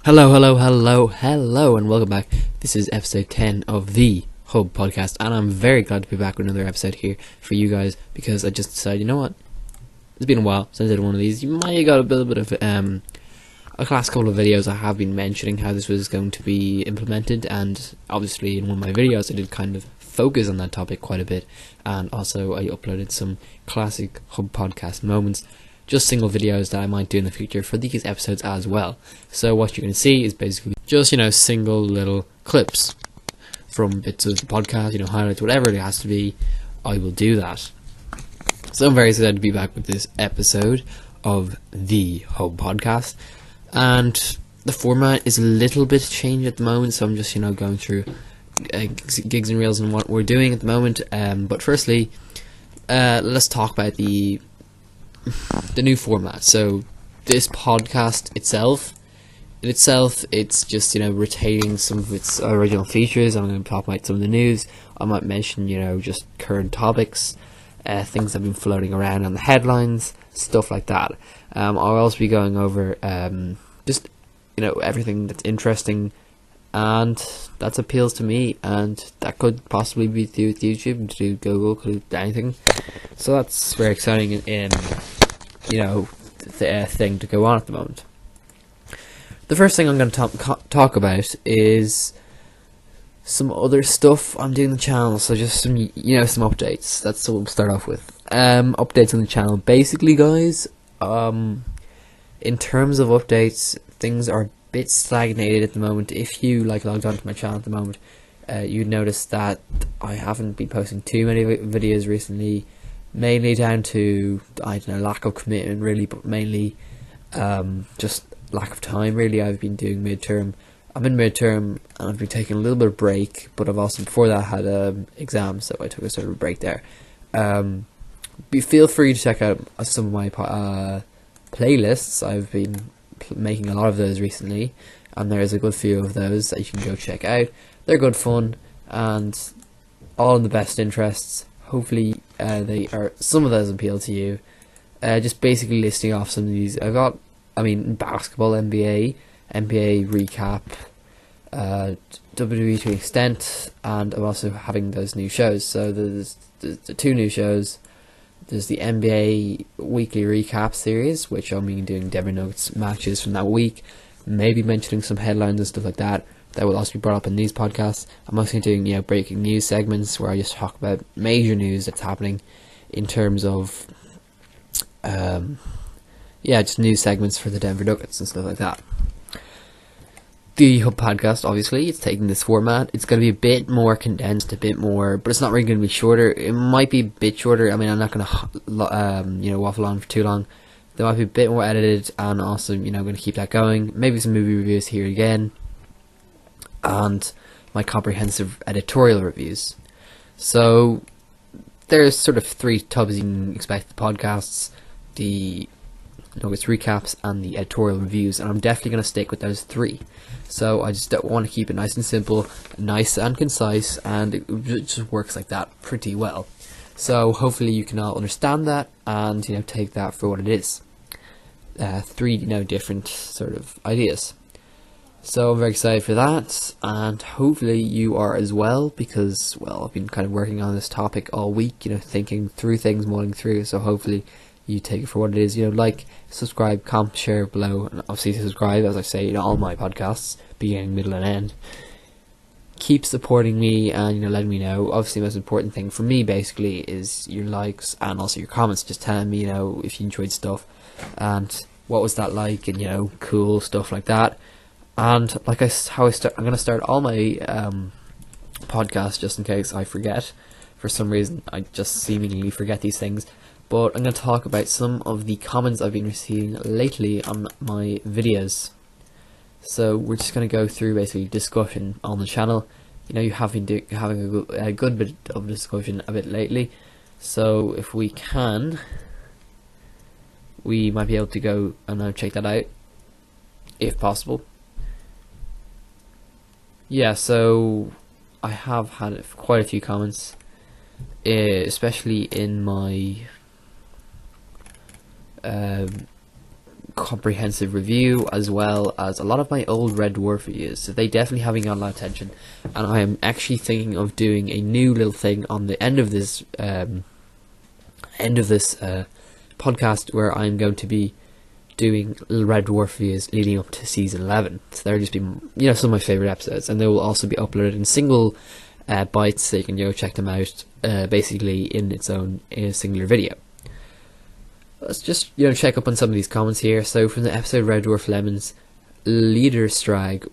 Hello, and welcome back. This is episode 10 of the Hub podcast, and I'm very glad to be back with another episode here for you guys because I just decided, you know what? It's been a while since I did one of these. You might have got a little bit of a last couple of videos I have been mentioning how this was going to be implemented, and obviously in one of my videos I did kind of focus on that topic quite a bit, and also I uploaded some classic Hub podcast moments, just single videos that I might do in the future for these episodes as well. So what you're going to see is basically just, single little clips from bits of the podcast, highlights, whatever it has to be. I will do that. So I'm very excited to be back with this episode of the Hub podcast. And the format is a little bit changed at the moment, so I'm just, going through gigs and reels and what we're doing at the moment. But firstly, let's talk about the new format. So this podcast itself, it's just retaining some of its original features. I'm going to talk about some of the news. I might mention just current topics, things that have been floating around on the headlines, stuff like that. I'll also be going over just everything that's interesting and that appeals to me, and that could possibly be to do with YouTube, to do Google, could do anything. So that's very exciting thing to go on at the moment. The first thing I'm going to talk about is some other stuff I'm doing on the channel. So just some some updates. That's what we'll start off with. Updates on the channel. Basically, guys, in terms of updates, things are a bit stagnated at the moment. If you logged onto my channel at the moment, you'd notice that I haven't been posting too many videos recently. Mainly down to, lack of commitment really, but mainly just lack of time really. I've been doing midterm. I'm in midterm and I've been taking a little bit of break, but I've also before that had exams, so I took a sort of a break there. Feel free to check out some of my playlists. I've been making a lot of those recently, and there's a good few of those that you can go check out. They're good fun and all in the best interests. Hopefully some of those appeal to you. Just basically listing off some of these. I've got, basketball, NBA recap, WWE to an extent, and I'm also having those new shows. So there's the two new shows. There's the NBA weekly recap series, which I'll be doing Denver Nuggets matches from that week, maybe mentioning some headlines and stuff like that. That will also be brought up in these podcasts. I'm also doing breaking news segments where I just talk about major news that's happening in terms of just news segments for the Denver Nuggets and stuff like that. The Hub podcast, obviously, it's taking this format. It's going to be a bit more condensed, a bit more, but it's not really going to be shorter. It might be a bit shorter. I'm not going to waffle on for too long. There might be a bit more edited, and also going to keep that going. Maybe some movie reviews here again, and my comprehensive editorial reviews. So there's sort of three tubs you can expect the podcasts: the Nuggets recaps and the editorial reviews, and I'm definitely going to stick with those three. So I just want to keep it nice and simple, nice and concise, and it just works like that pretty well. So hopefully you can all understand that and take that for what it is. Three different sort of ideas. So I'm very excited for that, and hopefully you are as well, because, I've been kind of working on this topic all week, thinking through things, mulling through, so hopefully you take it for what it is. Like, subscribe, comment, share below, and obviously subscribe, as I say, all my podcasts, beginning, middle, and end. Keep supporting me and, letting me know. Obviously, the most important thing for me, basically, is your likes and also your comments, just telling me, if you enjoyed stuff, and what was that like, and, cool stuff like that. And I'm going to start all my podcasts, just in case I forget. For some reason, I just seemingly forget these things. But I'm going to talk about some of the comments I've been receiving lately on my videos. So we're just going to go through basically discussion on the channel. You have been having a good bit of discussion a bit lately. So if we can, we might be able to go and check that out, if possible. Yeah, so I have had quite a few comments, especially in my comprehensive review, as well as a lot of my old Red Dwarf reviews. So they definitely have got a lot of attention, and I am actually thinking of doing a new little thing on the end of this podcast, where I'm going to be doing Red Dwarf reviews leading up to season 11. So they're just be, some of my favorite episodes, and they will also be uploaded in single bites, so you can check them out basically in a singular video. Let's just check up on some of these comments here. So from the episode Red Dwarf Lemons, Leader Strag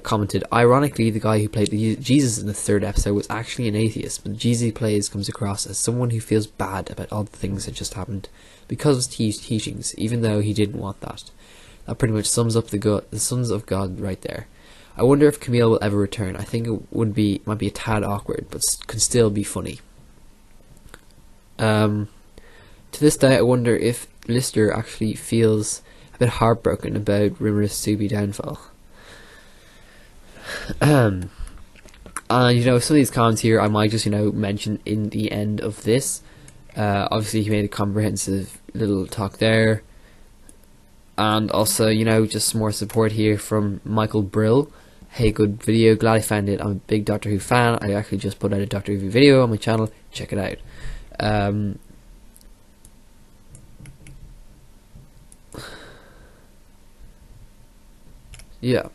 commented, ironically, the guy who played Jesus in the third episode was actually an atheist, but the Jesus he plays comes across as someone who feels bad about all the things that just happened because of his teachings, even though he didn't want that. That pretty much sums up the sons of God right there. I wonder if Camille will ever return. I think it might be a tad awkward, but could still be funny. To this day, I wonder if Lister actually feels a bit heartbroken about Rimmer's Subi downfall. And some of these comments here I might just mention in the end of this. Obviously he made a comprehensive little talk there, and also just more support here from Michael Brill. Hey, good video, glad I found it. I'm a big Doctor Who fan. I actually just put out a Doctor Who video on my channel, check it out. Yeah.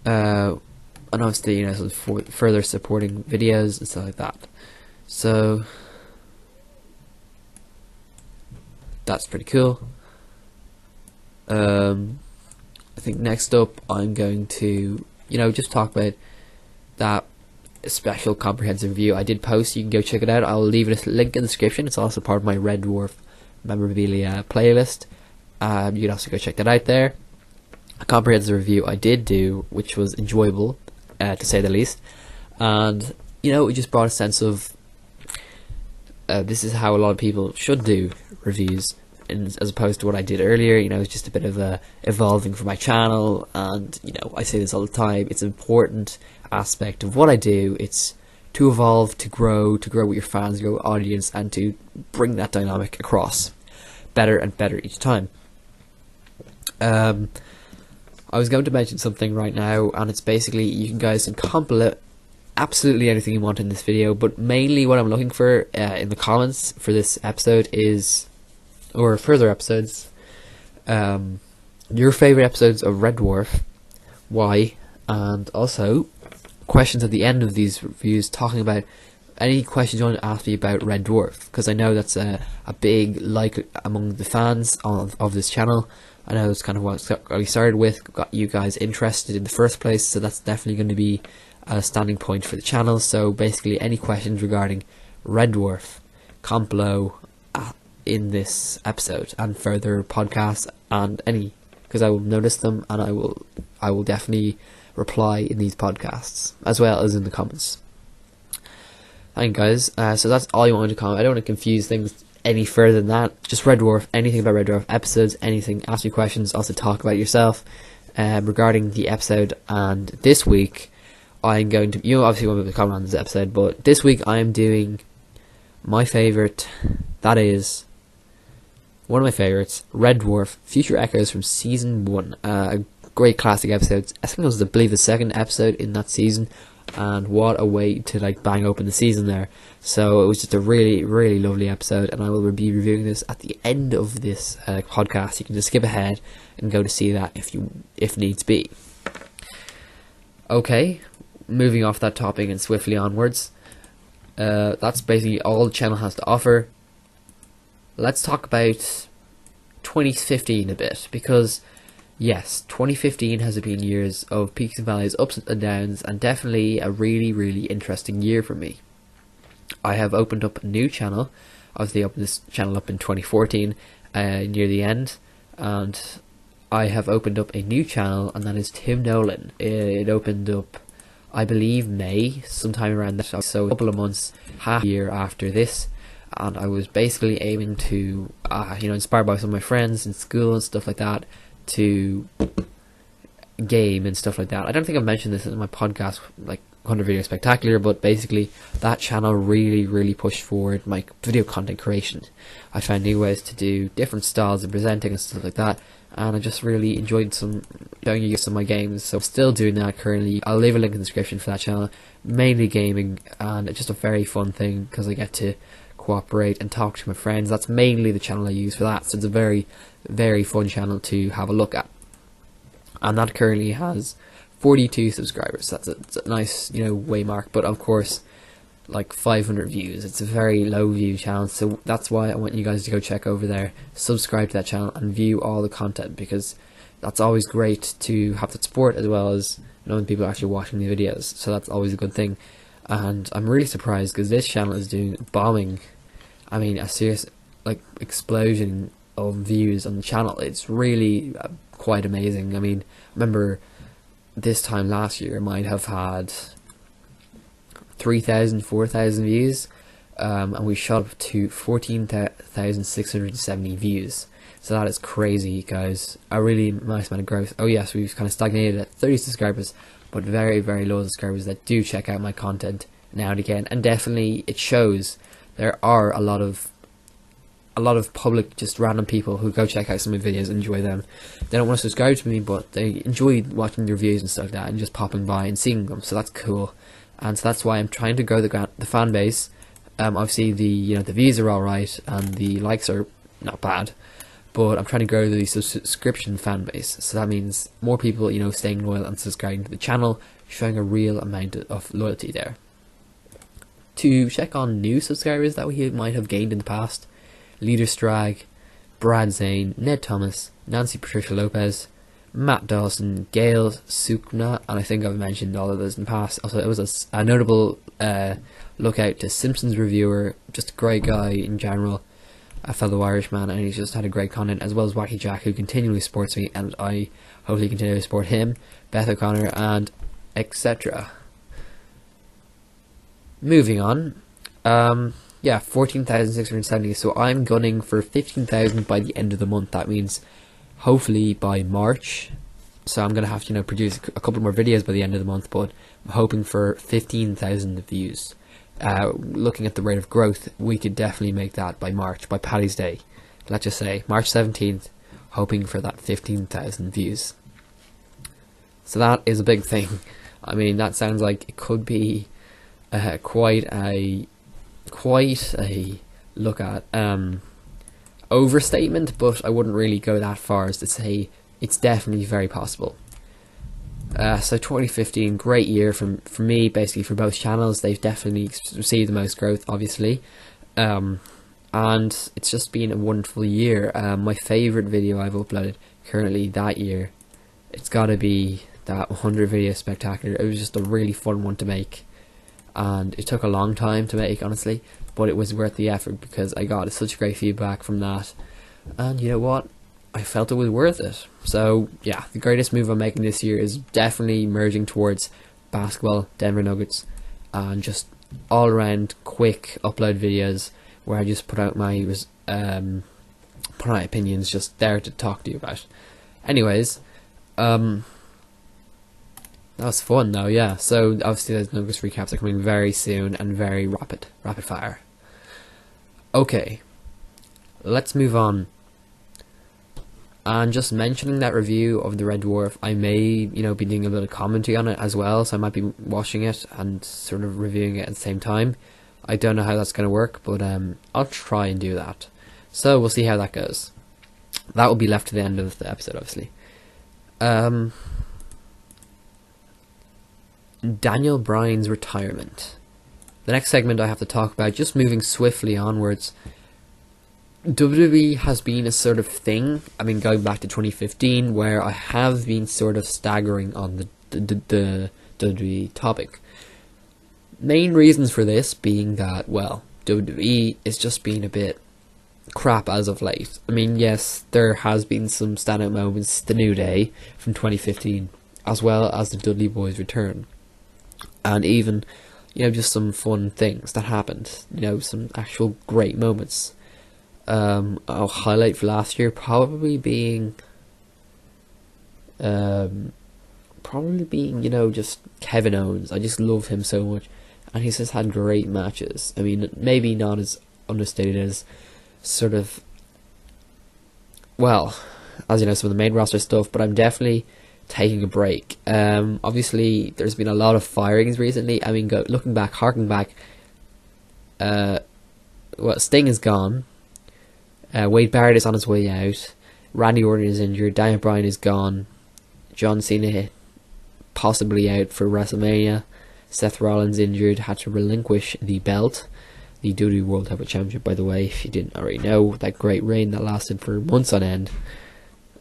And obviously, some further supporting videos and stuff like that. So that's pretty cool. I think next up I'm going to, just talk about that special comprehensive review I did post. You can go check it out. I'll leave a link in the description. It's also part of my Red Dwarf memorabilia playlist. You can also go check that out there. A comprehensive review I did do, which was enjoyable, to say the least. And, it just brought a sense of this is how a lot of people should do reviews, as opposed to what I did earlier. It's just a bit of evolving for my channel, and I say this all the time, it's an important aspect of what I do. It's to evolve, to grow with your fans, your audience, and to bring that dynamic across better and better each time. I was going to mention something right now, and it's basically you guys can compliment absolutely anything you want in this video, but mainly what I'm looking for in the comments for this episode or further episodes, your favorite episodes of Red Dwarf, why, and also questions at the end of these reviews talking about any questions you want to ask me about Red Dwarf, because I know that's a big like among the fans of this channel. I know it's kind of what I started with, got you guys interested in the first place, so that's definitely going to be a standing point for the channel. So basically any questions regarding Red Dwarf, comment below in this episode and further podcasts, and because I will notice them, and I will definitely reply in these podcasts as well as in the comments. Thank you guys. So that's all you wanted to comment. I don't want to confuse things any further than that. Just Red Dwarf, anything about Red Dwarf episodes, anything, ask me questions, also talk about yourself regarding the episode. And this week I'm going to, obviously won't be able to comment on this episode, but this week I am doing my favourite, that is one of my favourites, Red Dwarf Future Echoes from season 1. A great classic episode. I think it was, I believe, the second episode in that season, and what a way to bang open the season there. So it was just a really, really lovely episode, and I will be reviewing this at the end of this podcast. You can just skip ahead and go to see that if needs be. Okay, moving off that topic and swiftly onwards. That's basically all the channel has to offer. Let's talk about 2015 a bit, because yes, 2015 has been years of peaks and valleys, ups and downs, and definitely a really, really interesting year for me. I have opened up a new channel. Obviously, I opened this channel up in 2014, near the end, and I have opened up a new channel, and that is Tim Nolan. It opened up, I believe, May, sometime around that, so a couple of months, half a year after this. And I was basically aiming to, inspired by some of my friends in school and stuff like that, to game and stuff like that. I don't think I've mentioned this in my podcast 100 Video Spectacular, but basically that channel really pushed forward my video content creation. I found new ways to do different styles of presenting and stuff like that, and I just really enjoyed showing you some of my games. So I'm still doing that currently. I'll leave a link in the description for that channel. Mainly gaming, and it's just a very fun thing because I get to cooperate and talk to my friends. That's mainly the channel I use for that, so it's a very fun channel to have a look at. And that currently has 42 subscribers. That's a nice, way mark, but of course, like 500 views. It's a very low view channel, so that's why I want you guys to go check over there, subscribe to that channel, and view all the content, because that's always great to have that support, as well as knowing people are actually watching the videos. So that's always a good thing. And I'm really surprised because this channel is doing bombing. I mean, a serious explosion of views on the channel. It's really quite amazing. I mean, I remember this time last year I might have had 3,000, 4,000 views, and we shot up to 14,670 views. So that is crazy, guys. A really nice amount of growth. Oh yes, we've kind of stagnated at 30 subscribers, but very low subscribers that do check out my content now and again. And definitely it shows. There are a lot of public, just random people who go check out some of my videos and enjoy them. They don't want to subscribe to me, but they enjoy watching the reviews and stuff like that, and just popping by and seeing them. So that's cool. And so that's why I'm trying to grow the fan base. Obviously the views are alright and the likes are not bad, but I'm trying to grow the subscription fan base. So that means more people, staying loyal and subscribing to the channel, showing a real amount of loyalty there. To check on new subscribers that we might have gained in the past: Leader Strag, Brad Zane, Ned Thomas, Nancy Patricia Lopez, Matt Dawson, Gail Sukna, and I think I've mentioned all of those in the past. Also, it was a notable look out to Simpsons reviewer, just a great guy in general, a fellow Irishman, and he's just had a great content, as well as Wacky Jack, who continually supports me, and I hopefully continue to support him, Beth O'Connor, and etc. Moving on, 14,670, so I'm gunning for 15,000 by the end of the month. That means hopefully by March. So I'm going to have to produce a couple more videos by the end of the month, but I'm hoping for 15,000 views. Looking at the rate of growth, we could definitely make that by March, by Paddy's Day. Let's just say March 17th, hoping for that 15,000 views. So that is a big thing. I mean, that sounds like it could be quite a look at overstatement, but I wouldn't really go that far as to say it's definitely very possible. So 2015, great year for me, basically for both channels. They've definitely received the most growth, obviously, and it's just been a wonderful year. My favourite video I've uploaded currently that year, it's got to be that 100 Video Spectacular. It was just a really fun one to make, and it took a long time to make, honestly, but it was worth the effort because I got such great feedback from that, and you know what, I felt it was worth it. So yeah, the greatest move I'm making this year is definitely merging towards basketball, Denver Nuggets, and just all around quick upload videos where I just put out my opinions, just there to talk to you about. Anyways, that was fun though, yeah. So obviously those Nuggets recaps are coming very soon and very rapid fire. Okay, let's move on. And just mentioning that review of the Red Dwarf, I may, be doing a bit of commentary on it as well, so I might be watching it and sort of reviewing it at the same time. I don't know how that's going to work, but I'll try and do that. So we'll see how that goes. That will be left to the end of the episode, obviously. Daniel Bryan's retirement. The next segment I have to talk about, just moving swiftly onwards. WWE has been a sort of thing, I mean, going back to 2015, where I have been sort of staggering on the WWE topic. Main reasons for this being that, well, WWE is just being a bit crap as of late. I mean, yes, there has been some standout moments, the New Day from 2015, as well as the Dudley Boys return, and even, just some fun things that happened, some actual great moments. I'll highlight for last year probably being probably being, just Kevin Owens. I just love him so much, and he's just had great matches. I mean, maybe not as understated as sort of, well, as some of the main roster stuff, but I'm definitely taking a break. Obviously, there's been a lot of firings recently. I mean, harking back, Sting is gone. Wade Barrett is on his way out. Randy Orton is injured. Daniel Bryan is gone. John Cena possibly out for WrestleMania. Seth Rollins injured, had to relinquish the belt. The WWE World Heavyweight Championship, by the way, if you didn't already know, that great reign that lasted for months on end.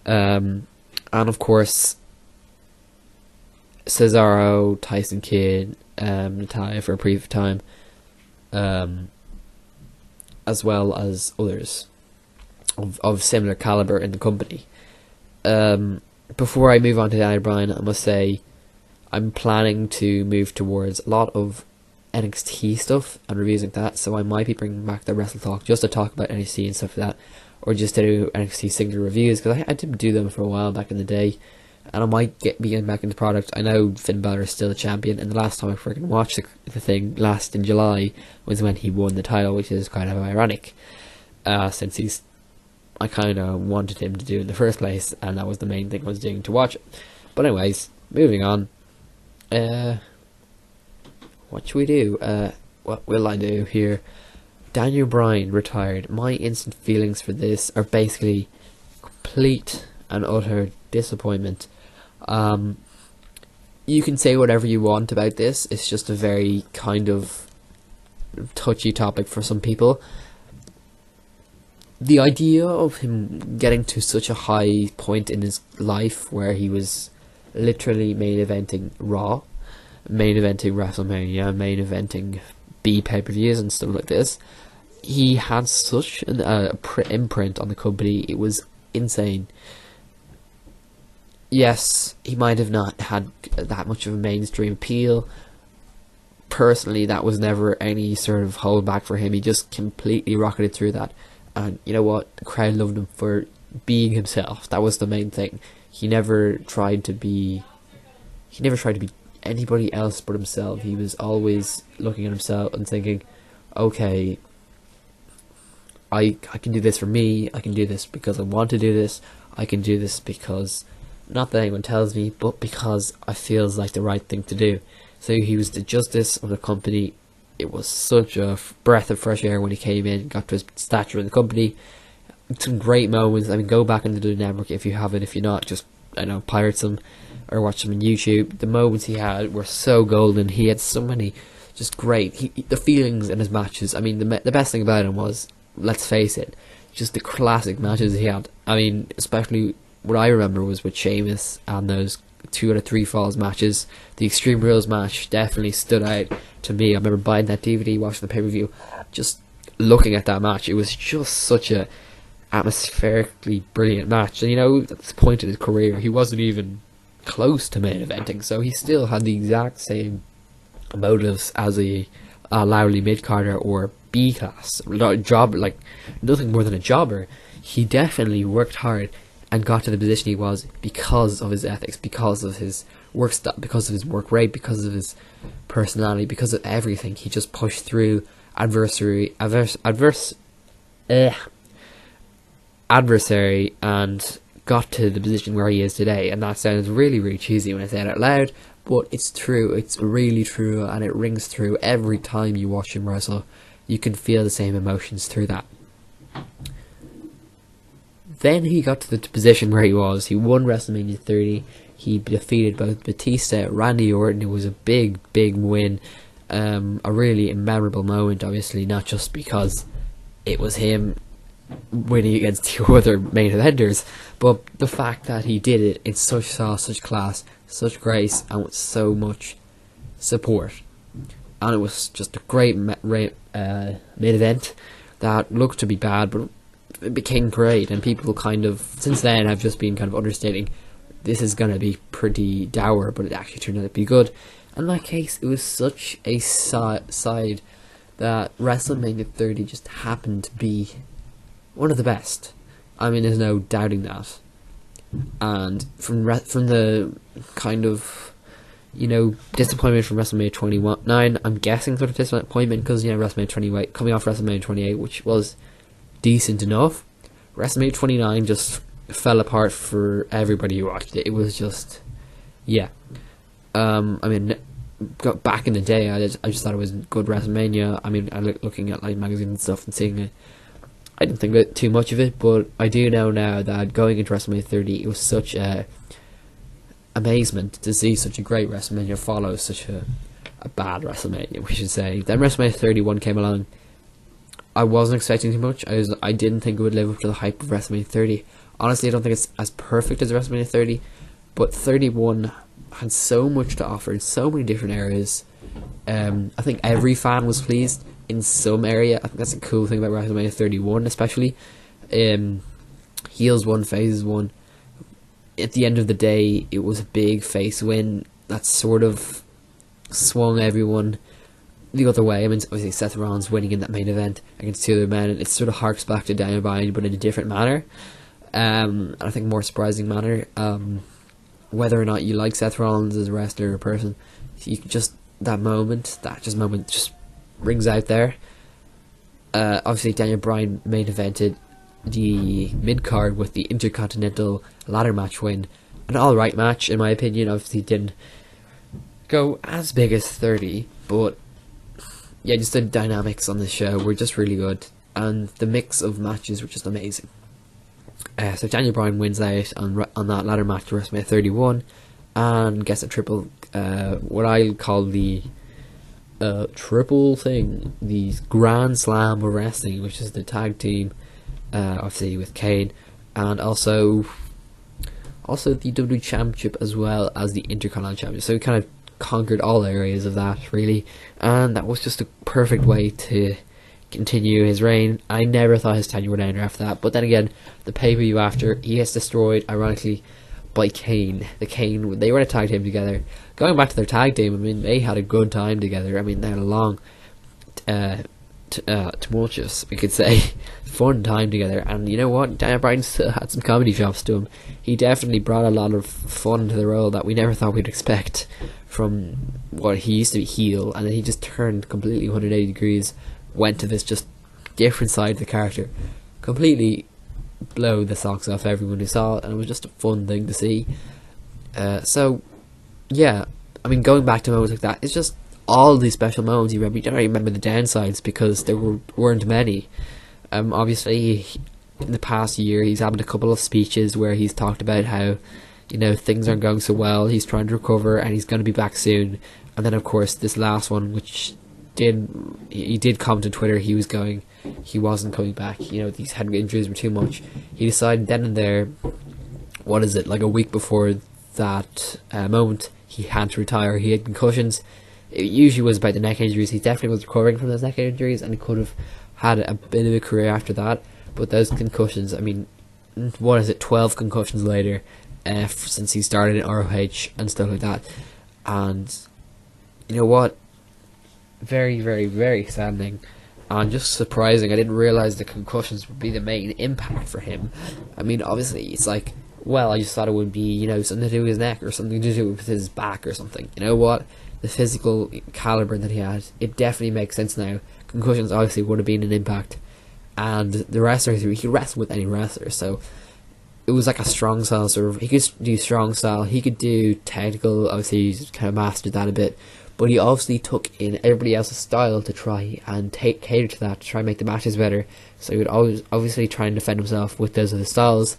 And of course, Cesaro, Tyson Kidd, Natalya for a brief time, as well as others of similar caliber in the company. Before I move on to Daniel Bryan, I must say I'm planning to move towards a lot of NXT stuff and reviews like that, so I might be bringing back the Wrestle Talk just to talk about NXT and stuff like that, or just to do NXT singular reviews, because I did do them for a while back in the day, and I might be getting back into the product. I know Finn Balor is still a champion, and the last time I freaking watched the thing last in July was when he won the title, which is kind of ironic, since I kind of wanted him to do it in the first place, and that was the main thing I was doing to watch it. But anyways, moving on. What should we do? What will I do here? Daniel Bryan retired. My instant feelings for this are basically complete and utter disappointment. You can say whatever you want about this. It's just a very kind of touchy topic for some people. The idea of him getting to such a high point in his life where he was literally main eventing Raw, main eventing WrestleMania, main eventing B pay-per-views and stuff like this, he had such an imprint on the company. It was insane. Yes, he might have not had that much of a mainstream appeal. Personally, that was never any sort of holdback for him. He just completely rocketed through that. And you know what? The crowd loved him for being himself. That was the main thing. He never tried to be anybody else but himself. He was always looking at himself and thinking, okay, I can do this for me. I can do this because I want to do this. I can do this because, not that anyone tells me, but because I feels like the right thing to do. So he was the justice of the company. It was such a breath of fresh air when he came in, got to his stature in the company. Some great moments. I mean, go back into the network if you haven't. If you're not, just, pirate them or watch them on YouTube. The moments he had were so golden. He had so many just great. The feelings in his matches. I mean, the best thing about him was, let's face it, just the classic matches he had. I mean, especially what I remember was with Sheamus and those 2 out of 3 Falls matches. The Extreme Rules match definitely stood out to me. I remember buying that DVD, watching the pay-per-view, just looking at that match. It was just such a atmospherically brilliant match. And at this point in his career, he wasn't even close to main eventing, so he still had the exact same motives as a Lowry mid-carder or B-class job, like nothing more than a jobber. He definitely worked hard and got to the position he was because of his ethics, because of his work style, because of his work rate, because of his personality, because of everything. He just pushed through adversary and got to the position where he is today. And that sounds really, really cheesy when I say it out loud, but it's true. It's really true, and it rings through every time you watch him wrestle. You can feel the same emotions through that. Then he got to the position where he was. He won WrestleMania 30. He defeated both Batista and Randy Orton. It was a big, big win. A really memorable moment, obviously, not just because it was him winning against the other main eventers, but the fact that he did it in such class, such grace, and with so much support. And it was just a great main event that looked to be bad, but it became great, and people kind of, since then, have just been kind of understating this is going to be pretty dour, but it actually turned out to be good. In that case, it was such a side that WrestleMania 30 just happened to be one of the best. I mean, there's no doubting that. and from the kind of, disappointment from WrestleMania 29, I'm guessing sort of disappointment because, WrestleMania 28, coming off WrestleMania 28, which was decent enough, WrestleMania 29 just fell apart for everybody who watched it. It was just, yeah. Back in the day, I just thought it was good WrestleMania. I looking at like magazines and stuff and seeing it, I didn't think too much of it, but I do know now that going into WrestleMania 30, it was such a amazement to see such a great WrestleMania follow such a bad WrestleMania, we should say. Then WrestleMania 31 came along. I wasn't expecting too much. I didn't think it would live up to the hype of WrestleMania 30. Honestly, I don't think it's as perfect as WrestleMania 30, but 31 had so much to offer in so many different areas. I think every fan was pleased in some area. I think that's a cool thing about WrestleMania 31, especially. Heels won, faces won. At the end of the day, it was a big face win that sort of swung everyone the other way. Obviously Seth Rollins winning in that main event against two other men, it sort of harks back to Daniel Bryan, but in a different manner. I think more surprising manner. Whether or not you like Seth Rollins as a wrestler or person, that moment just rings out there. Obviously Daniel Bryan main evented the mid-card with the Intercontinental ladder match win. An alright match in my opinion. Obviously didn't go as big as 30, but yeah, just the dynamics on the show were just really good, and the mix of matches were just amazing. So Daniel Bryan wins out on that ladder match to WrestleMania 31, and gets a triple, what I call the triple thing, the Grand Slam of Wrestling, which is the tag team, obviously with Kane, and also the WWE Championship as well as the Intercontinental Championship. So he kind of conquered all areas of that, really, and that was just a perfect way to continue his reign. I never thought his tenure would end after that, but then again, the pay-per-view after, he gets destroyed, ironically, by Kane. They were a tag team together. Going back to their tag team, they had a good time together. They had a long, tumultuous, we could say, fun time together. And you know what? Daniel Bryan still had some comedy chops to him. He definitely brought a lot of fun to the role that we never thought we'd expect from what he used to be heel, and then he just turned completely 180 degrees, went to this just different side of the character, completely blow the socks off everyone who saw it, and it was just a fun thing to see. So yeah, going back to moments like that, it's just all these special moments you remember. You don't really remember the downsides because there weren't many. Obviously in the past year he's had a couple of speeches where he's talked about how things aren't going so well, he's trying to recover and he's going to be back soon. And then of course this last one, which he did comment on Twitter he wasn't coming back. These head injuries were too much. He decided then and there, like a week before that moment, he had to retire. He had concussions. It usually was about the neck injuries. He definitely was recovering from those neck injuries, and he could have had a bit of a career after that. But those concussions, 12 concussions later, since he started in ROH and stuff like that. And you know what? Very, very, very saddening. And just surprising. I didn't realise the concussions would be the main impact for him. Obviously, it's like, well, I just thought it would be, something to do with his neck or something to do with his back or something. You know what? The physical calibre that he had, it definitely makes sense now. Concussions obviously would have been an impact. And the wrestlers, he could wrestle with any wrestler, so it was like a strong style sort of. He could do strong style, he could do technical, obviously he's kind of mastered that a bit. But he obviously took in everybody else's style to try and cater to that, to try and make the matches better. So he would always obviously try and defend himself with those other styles,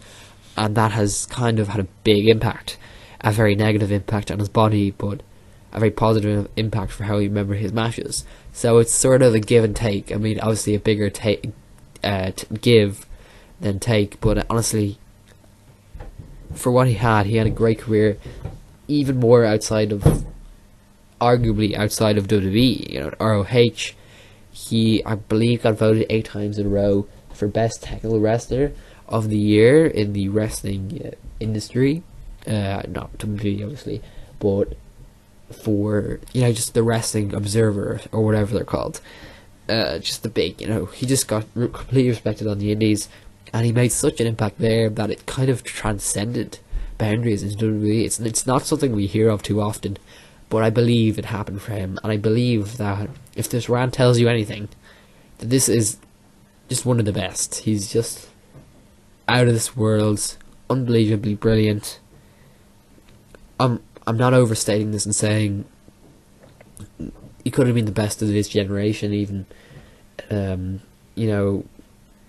and that has kind of had a big impact, a very negative impact on his body, but a very positive impact for how we remember his matches. So it's sort of a give and take. Obviously a bigger give than take, but honestly, for what he had a great career, even more arguably outside of WWE. ROH, he, I believe, got voted 8 times in a row for Best Technical Wrestler of the Year in the wrestling industry. Not WWE, obviously, but for, just the Wrestling Observer, or whatever they're called. Just the big, he just got completely respected on the indies, and he made such an impact there that it kind of transcended boundaries in WWE. It's not something we hear of too often, but I believe it happened for him, and I believe that if this rant tells you anything, that this is just one of the best. He's just out of this world, unbelievably brilliant. I'm not overstating this and saying he could have been the best of his generation even. You know,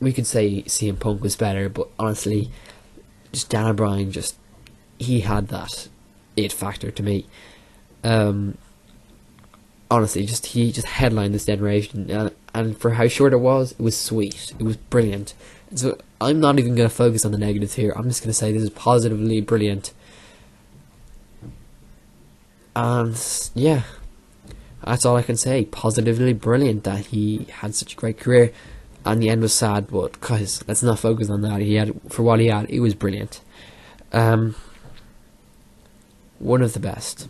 we could say CM Punk was better, but honestly, just Daniel Bryan, just he had that it factor to me. Honestly, he just headlined this generation, and for how short it was sweet. It was brilliant. And so I'm not even going to focus on the negatives here. I'm just going to say this is positively brilliant. And yeah, that's all I can say. Positively brilliant that he had such a great career, and the end was sad. But guys, let's not focus on that. He had, for what he had, it was brilliant. One of the best.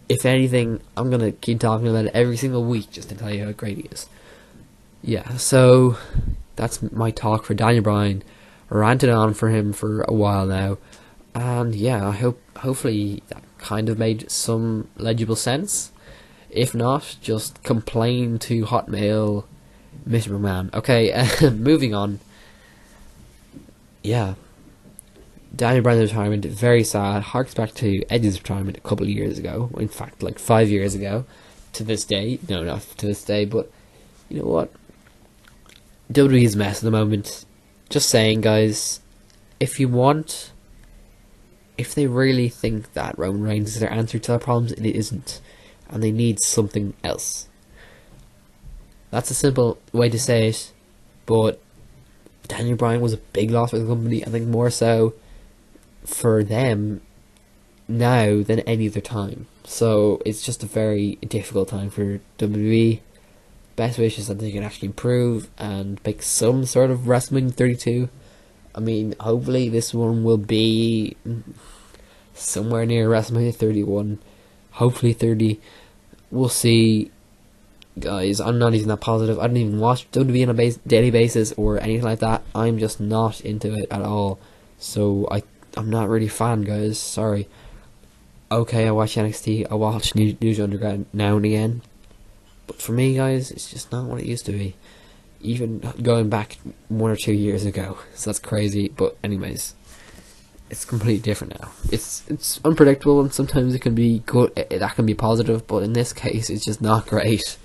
If anything, I'm gonna keep talking about it every single week just to tell you how great he is. Yeah, so that's my talk for Daniel Bryan. Ranted on for him for a while now, and yeah, hopefully that kind of made some legible sense. If not, just complain to Hotmail, Mr. McMahon. Okay, moving on. Yeah, Daniel Bryan's retirement, very sad, harks back to Edge's retirement a couple of years ago. In fact, like 5 years ago. To this day. No, not to this day, but you know what? WWE is a mess at the moment. Just saying, guys, if they really think that Roman Reigns is their answer to their problems, it isn't. And they need something else. That's a simple way to say it, but Daniel Bryan was a big loss for the company. I think more so for them now than any other time. So it's just a very difficult time for WWE. Best wishes that they can actually improve and make some sort of WrestleMania 32. I mean, hopefully this one will be somewhere near WrestleMania 31. Hopefully 30. We'll see. Guys, I'm not even that positive. I don't even watch WWE on a daily basis or anything like that. I'm just not into it at all. So I'm not really a fan, guys. Sorry. Okay, I watch NXT. I watch News Underground now and again. But for me, guys, it's just not what it used to be. Even going back 1 or 2 years ago. So that's crazy. But anyways, it's completely different now. It's unpredictable, and sometimes it can be good. That can be positive. But in this case, it's just not great.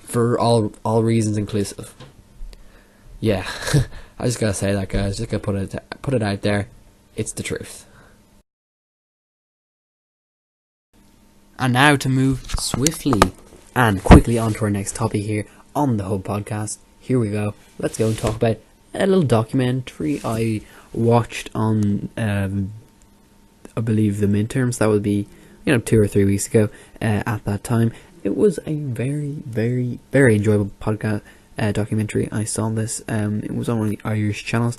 For all reasons inclusive. Yeah. I just gotta say that, guys. Just gotta put it out there. It's the truth. And now to move swiftly and quickly on to our next topic here on the Hub Podcast. Here we go. Let's go and talk about a little documentary I watched on, I believe, the midterms. That would be, 2 or 3 weeks ago at that time. It was a very, very, very enjoyable podcast documentary. I saw this. It was on one of the Irish channels.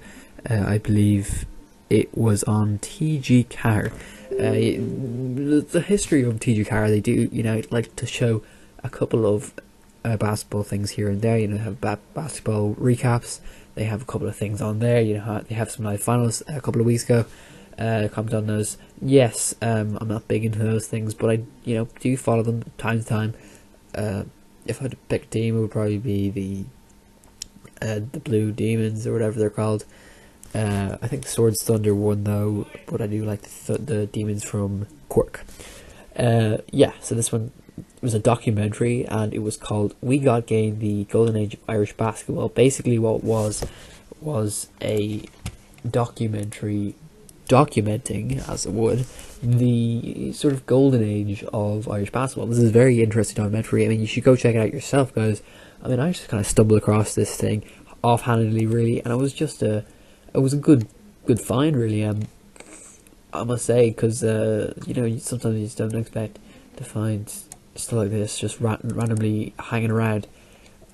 I believe it was on TG Car. The history of TG Car, they do, like to show a couple of basketball things here and there. Have basketball recaps. They have a couple of things on there. They have some live finals a couple of weeks ago. Comment on those. Yes, I'm not big into those things, but I do follow them time to time. If I had to pick a team, it would probably be the Blue Demons or whatever they're called. I think the Swords Thunder won though, but I do like the Demons from Cork. So this one was a documentary, and it was called "We Got Game: The Golden Age of Irish Basketball." Basically, what was a documentary documenting, as it would, the sort of golden age of Irish basketball. This is a very interesting documentary. I mean, you should go check it out yourself, guys. I mean, I just kind of stumbled across this thing offhandedly, really, and it was a good find, really. I must say, because sometimes you just don't expect to find stuff like this just randomly hanging around.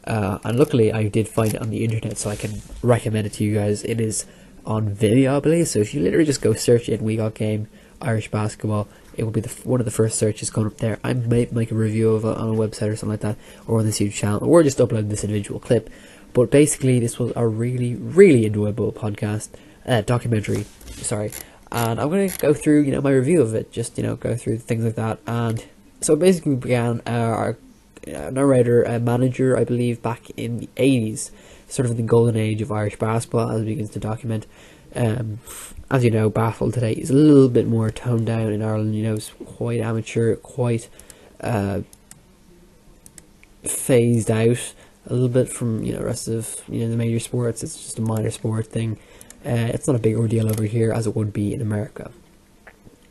And luckily, I did find it on the internet, so I can recommend it to you guys. It is on video, I believe. So if you literally just go search it, "We Got Game Irish Basketball," it will be one of the first searches going up there. I might make a review of it on a website or something like that, or on this YouTube channel, or just upload this individual clip. But basically, this was a really, really enjoyable documentary. Sorry, and I'm gonna go through, my review of it. Just go through things like that. And so it basically began our narrator, manager, I believe, back in the 80s, sort of the golden age of Irish basketball, as it begins to document. As you know, basketball today is a little bit more toned down in Ireland. It's quite amateur, quite phased out a little bit from the rest of the major sports. It's just a minor sport thing. It's not a big ordeal over here as it would be in America.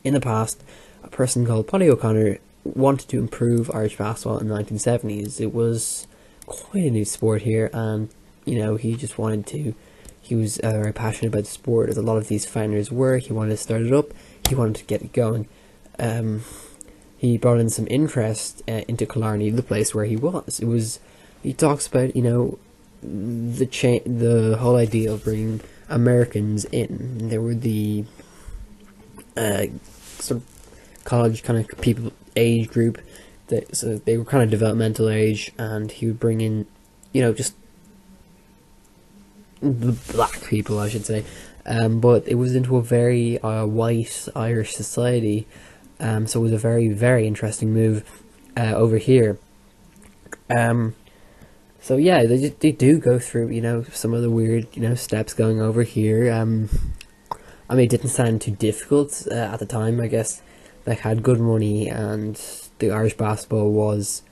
In the past, a person called Paddy O'Connor wanted to improve Irish basketball in the 1970s. It was quite a new sport here, and he just wanted to. He was very passionate about the sport, as a lot of these founders were. He wanted to start it up. He wanted to get it going. He brought in some interest into Killarney, the place where he was. He talks about the whole idea of bringing Americans in. There were the sort of college kind of people age group, so they were kind of developmental age, and he would bring in just black people, I should say, but it was into a very white Irish society, so it was a very, very interesting move over here. So yeah, they do go through some of the weird steps going over here. I mean, it didn't sound too difficult at the time. I guess they had good money, and the Irish basketball was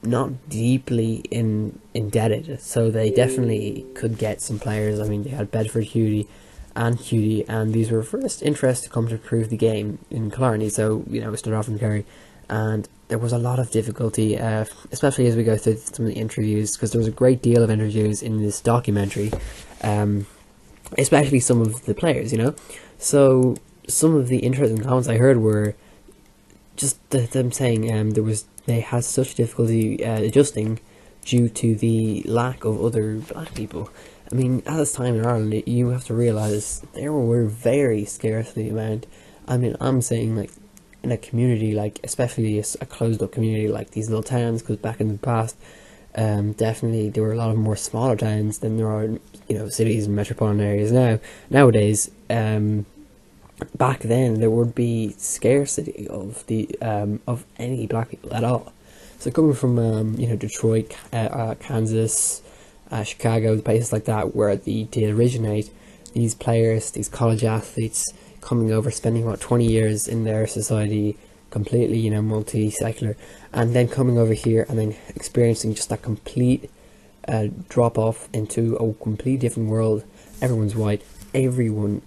not deeply indebted, so they definitely could get some players. I mean, they had Bedford Hewdy and Hewdy, and these were first interest to come to improve the game in Killarney. So we started off in Kerry, and there was a lot of difficulty, especially as we go through some of the interviews, because there was a great deal of interviews in this documentary, especially some of the players. So some of the interesting comments I heard were just them saying they had such difficulty adjusting due to the lack of other black people. I mean, at this time in Ireland, you have to realise there were very scarcely amount. I mean, I'm saying in a community especially a closed up community like these little towns, because back in the past, definitely there were a lot of more smaller towns than there are cities and metropolitan areas now. Nowadays, back then there would be scarcity of any black people at all. So coming from Detroit, Kansas, Chicago, places like that where they originate, these players, these college athletes coming over, spending about 20 years in their society, completely multi-secular, and then coming over here and then experiencing just that complete drop off into a complete different world. Everyone's white. Everyone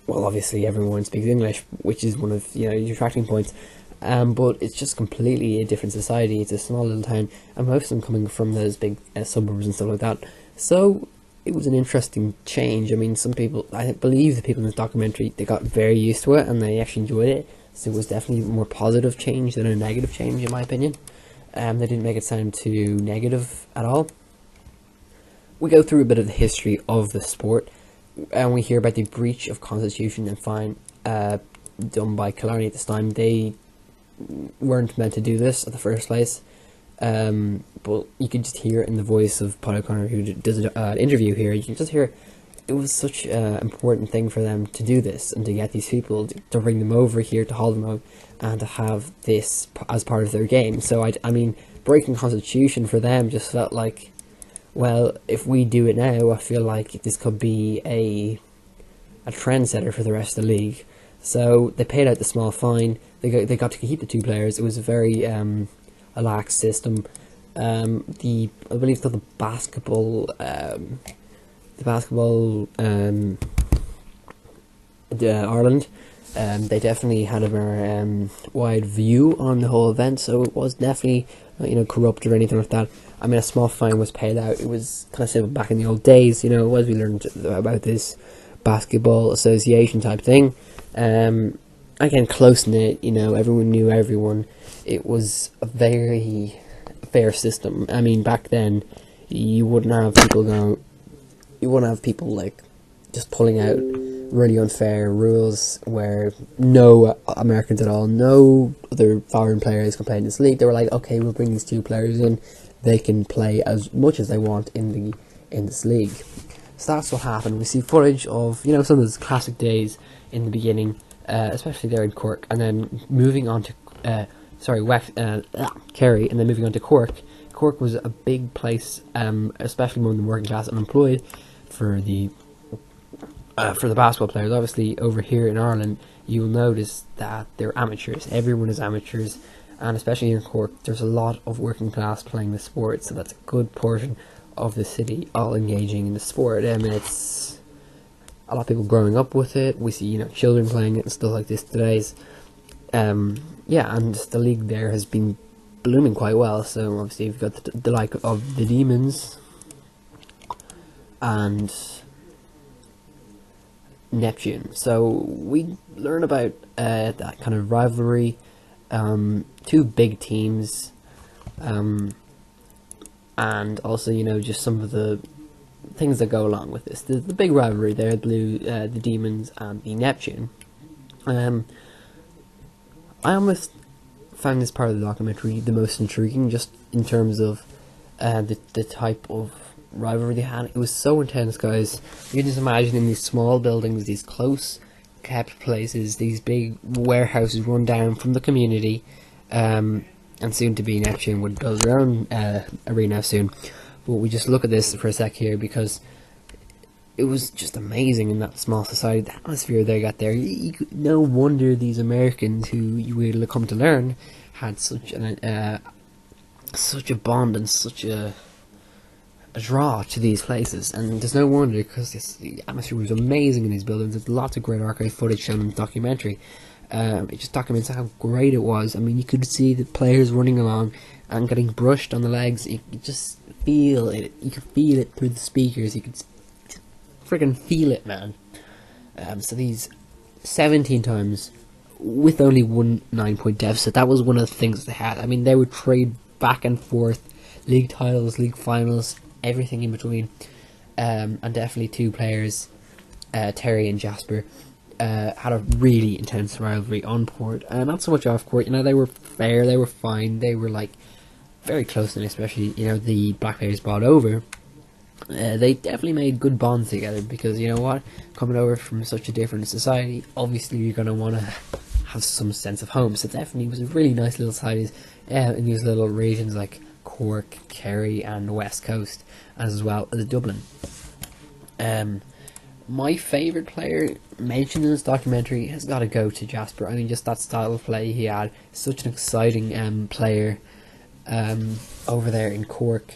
well, obviously everyone speaks English, which is one of your attracting points, but it's just completely a different society. It's a small little town, and most of them coming from those big suburbs and stuff like that. So it was an interesting change. I mean, some people, I believe the people in this documentary, they got very used to it and they actually enjoyed it. So it was definitely a more positive change than a negative change, in my opinion. They didn't make it sound too negative at all. We go through a bit of the history of the sport, and we hear about the breach of constitution and fine done by Killarney at this time. They weren't meant to do this in the first place, but you can just hear it in the voice of Paddy O'Connor, who does an interview here. You can just hear it was such an important thing for them to do this and to get these people to bring them over here, to haul them out, and to have this as part of their game. So I mean, breaking constitution for them just felt like, well, if we do it now, I feel like this could be a trendsetter for the rest of the league. So they paid out the small fine. They got to keep the two players. It was a very a lax system. I believe it's called the basketball Ireland. They definitely had a very wide view on the whole event, so it was definitely corrupt or anything like that. I mean, a small fine was paid out. It was kind of simple back in the old days, as we learned about this basketball association type thing. Again, close-knit, everyone knew everyone. It was a very fair system. I mean, back then, you wouldn't have people like just pulling out really unfair rules where no Americans at all, no other foreign players can play in this league. They were like, okay, we'll bring these two players in, they can play as much as they want in this league. So that's what happened. We see footage of, you know, some of those classic days in the beginning, especially there in Cork, and then moving on to Kerry, and then moving on to Cork. Cork was a big place, especially among the working class unemployed, for the basketball players. Obviously, over here in Ireland, you'll notice that they're amateurs. Everyone is amateurs, and especially in Cork, there's a lot of working class playing the sport. So that's a good portion of the city all engaging in the sport. I mean, it's a lot of people growing up with it. We see, you know, children playing it and stuff like this today's. Yeah, and the league there has been blooming quite well. So obviously you've got the like of the Demons and Neptune. So we learn about that kind of rivalry, two big teams, and also, you know, just some of the things that go along with this. The big rivalry there, the Demons and the Neptune. I almost found this part of the documentary the most intriguing, just in terms of the type of rivalry they had. It was so intense, guys. You can just imagine in these small buildings, these close kept places, these big warehouses run down from the community, and soon to be Neptune would build their own arena soon. But we just look at this for a sec here, because it was just amazing in that small society, the atmosphere they got there. No wonder these Americans, who you will come to learn, had such a bond and such a draw to these places. And there's no wonder, because the atmosphere was amazing in these buildings. There's lots of great archive footage shown in the documentary. It just documents how great it was. I mean, you could see the players running along and getting brushed on the legs. You could just feel it. You could feel it through the speakers. You could freaking feel it, man. So these 17 times with only one 9-point deficit, that was one of the things they had. I mean, they would trade back and forth, league titles, league finals, everything in between. And definitely two players, Terry and Jasper, had a really intense rivalry on court, and not so much off court. You know, they were fair, they were fine, they were like very close, and especially, you know, the black players brought over. They definitely made good bonds together, because, you know what, coming over from such a different society, obviously you're going to want to have some sense of home. So definitely it was a really nice little societies in these little regions like Cork, Kerry and the West Coast, as well as Dublin. My favourite player mentioned in this documentary has got to go to Jasper. I mean, just that style of play he had, such an exciting player over there in Cork.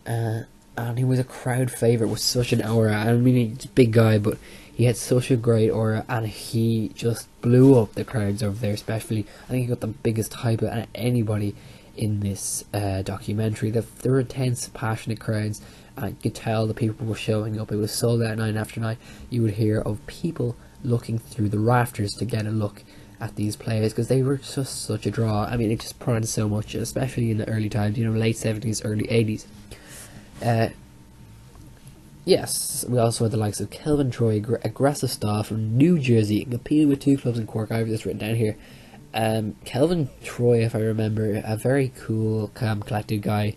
And he was a crowd favourite with such an aura. I mean, he's a big guy, but he had such a great aura, and he just blew up the crowds over there. Especially, I think he got the biggest hype out of anybody in this documentary. There were intense, passionate crowds, and you could tell the people were showing up. It was sold out night after night. You would hear of people looking through the rafters to get a look at these players, because they were just such a draw. I mean, it just prodded so much, especially in the early times, you know, late 70s, early 80s. Yes, we also had the likes of Kelvin Troy, aggressive style from New Jersey, competing with two clubs in Cork. I have this written down here. Kelvin Troy, if I remember, a very cool, calm, collected guy,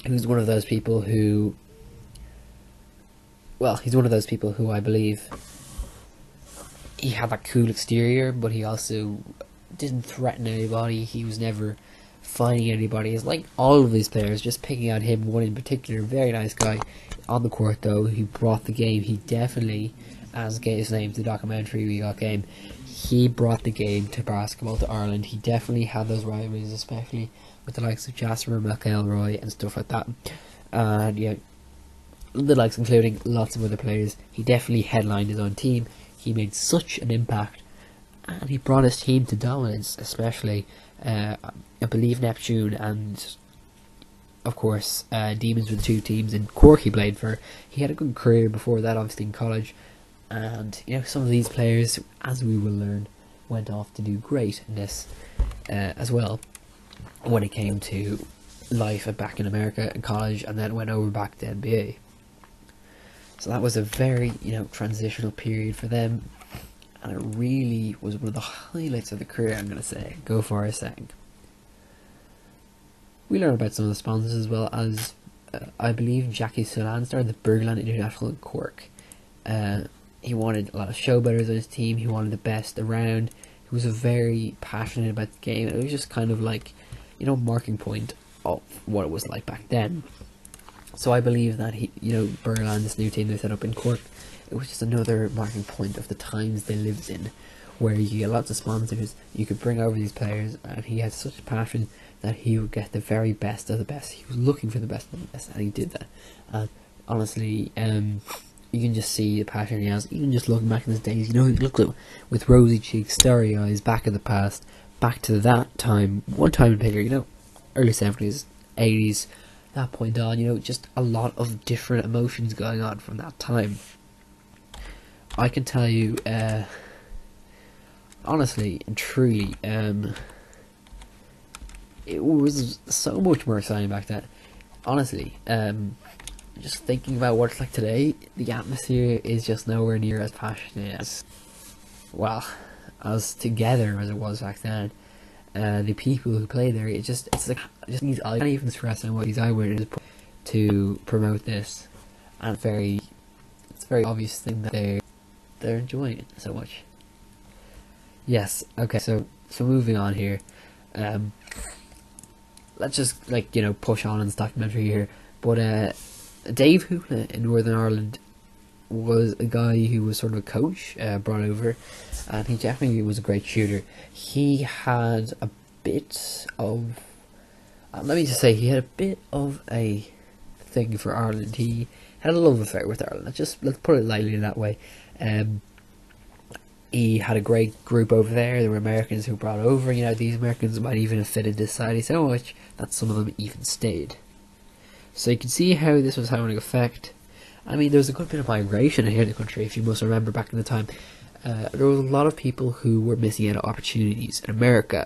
who's one of those people who, well, he's one of those people who I believe he had that cool exterior, but he also didn't threaten anybody. He was never fighting anybody. It's like all of these players, just picking out him, one in particular, very nice guy on the court though. He brought the game. He definitely, as his name to the documentary we got game, he brought the game to basketball to Ireland. He definitely had those rivalries, especially with the likes of Jasper McElroy and stuff like that, and yeah, the likes including lots of other players. He definitely headlined his own team. He made such an impact, and he brought his team to dominance, especially I believe Neptune and of course Demons were the two teams in Cork he played for. He had a good career before that, obviously in college, and you know, some of these players, as we will learn, went off to do great in this as well when it came to life back in America in college, and then went over back to NBA. So that was a very, you know, transitional period for them, and it really was one of the highlights of the career, I'm going to say. Go for a second. We learn about some of the sponsors as well as, I believe, Jackie Solan started the Bergland International in Cork. He wanted a lot of showboaters on his team. He wanted the best around. He was very passionate about the game. It was just kind of like, marking point of what it was like back then. So I believe that Bergland, this new team they set up in Cork, it was just another marking point of the times they lived in, where you get lots of sponsors, you could bring over these players, and he had such a passion that he would get the very best of the best. He was looking for the best of the best, and he did that. And honestly, you can just see the passion he has, even just looking back in his days. He looked with rosy cheeks, starry eyes, back in the past, back to that time, one time in particular, early 70s, 80s, that point on, just a lot of different emotions going on from that time. I can tell you, honestly and truly, it was so much more exciting back then. Honestly, just thinking about what it's like today, the atmosphere is just nowhere near as passionate as together as it was back then. The people who play there, it's like I can't even stress on what these eyewitnesses put to promote this, and it's a very obvious thing that they're enjoying it so much. Yes, okay, so moving on here. Let's just push on in this documentary here. But Dave Hoopla in Northern Ireland was a guy who was sort of a coach brought over, and he definitely was a great shooter. He had a bit of he had a bit of a thing for Ireland. He had a love affair with Ireland. Let's put it lightly that way. He had a great group over there. There were Americans who brought over. These Americans might even have fit into society so much that some of them even stayed. So you can see how this was having an effect. I mean, there was a good bit of migration here in the country, if you must remember back in the time. There was a lot of people who were missing out on opportunities. In America,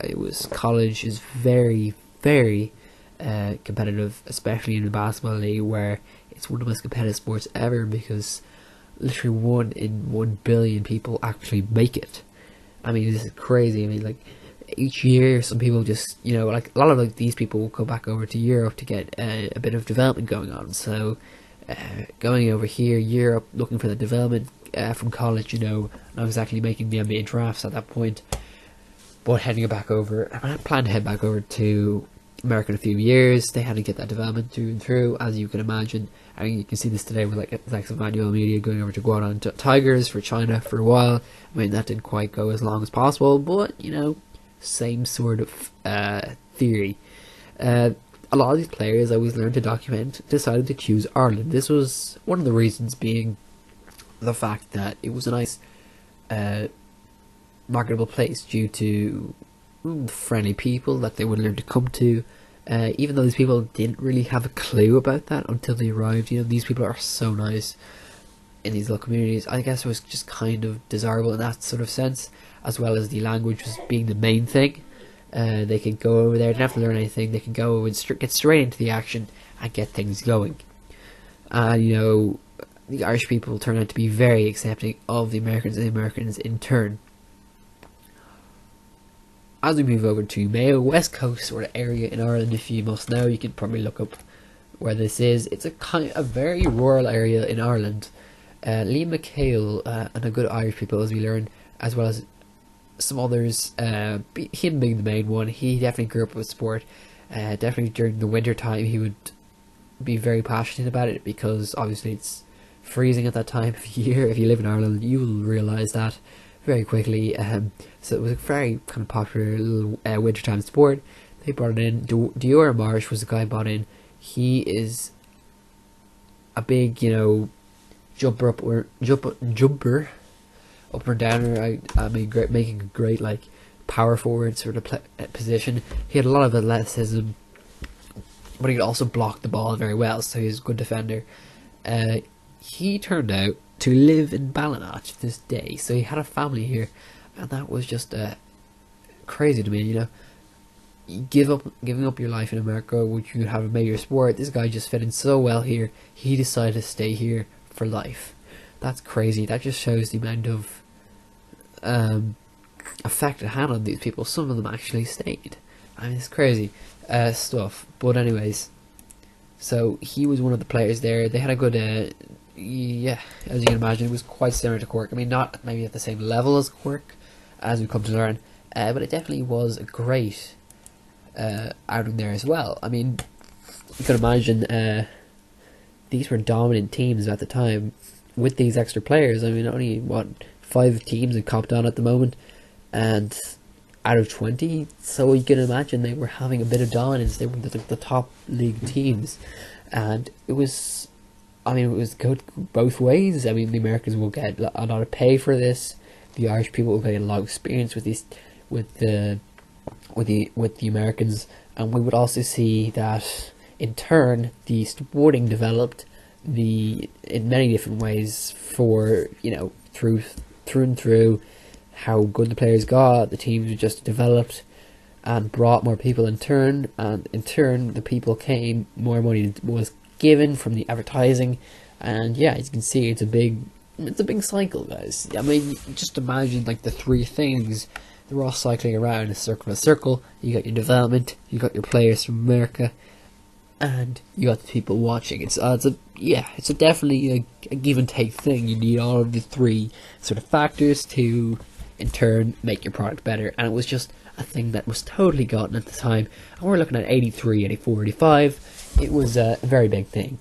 college is very, very competitive, especially in the basketball league, where it's one of the most competitive sports ever, because literally 1 in 1 billion people actually make it. I mean, this is crazy. I mean, like, each year some people just, a lot of these people will go back over to Europe to get a bit of development going on. So going over here, Europe, looking for the development from college, not exactly making the NBA drafts at that point, but heading back over. I plan to head back over to America in a few years. They had to get that development through, as you can imagine. I mean, you can see this today with like Emmanuel Media going over to Guangdong Tigers for China for a while. I mean, that didn't quite go as long as possible, but same sort of theory. A lot of these players, I was learned to document, decided to choose Ireland. This was one of the reasons being the fact that it was a nice marketable place due to friendly people that they would learn to come to. Even though these people didn't really have a clue about that until they arrived. These people are so nice in these little communities. I guess it was just kind of desirable in that sort of sense, as well as the language was being the main thing. They could go over there, they didn't have to learn anything. They could go and get straight into the action and get things going. And the Irish people turned out to be very accepting of the Americans, and the Americans in turn. As we move over to Mayo, West Coast sort of area in Ireland, if you must know, you can probably look up where this is. It's a very rural area in Ireland. Liam McHale and a good Irish people, as we learn, as well as some others, him being the main one. He definitely grew up with sport. Definitely during the winter time he would be very passionate about it, because obviously it's freezing at that time of year. If you live in Ireland, you will realise that very quickly. So it was a very kind of popular little wintertime sport. They brought it in. Diora Marsh was the guy brought in. He is a big, jumper up and downer. I mean, making a great power forward sort of position. He had a lot of athleticism, but he could also block the ball very well, so he was a good defender. He turned out to live in Ballina to this day, so he had a family here, and that was just crazy to me. Giving up your life in America, which you have a major sport. This guy just fit in so well here. He decided to stay here for life. That's crazy. That just shows the amount of effect it had on these people. Some of them actually stayed. I mean, it's crazy. stuff. But anyways, so he was one of the players there. They had a good, yeah, as you can imagine, it was quite similar to Cork. I mean, not maybe at the same level as Cork, as we come to learn, but it definitely was a great outing there as well. I mean, you can imagine these were dominant teams at the time with these extra players. I mean, only, 5 teams had copped on at the moment, and out of 20, so you can imagine they were having a bit of dominance. They were the top league teams, and it was good both ways. I mean, the Americans will get a lot of pay for this. The Irish people will get a lot of experience with the Americans, and we would also see that in turn the sporting developed in many different ways for through and through. How good the players got, the teams were just developed and brought more people in turn, and in turn the people came, more money was given from the advertising, and yeah, as you can see, it's a big cycle, guys. I mean, just imagine like the 3 things, they're all cycling around a circle. You got your development, you got your players from America, and you got the people watching. It's definitely a give and take thing. You need all of the 3 sort of factors to in turn make your product better, and it was just a thing that was totally gotten at the time, and we're looking at 83, 84, 85. It was a very big thing.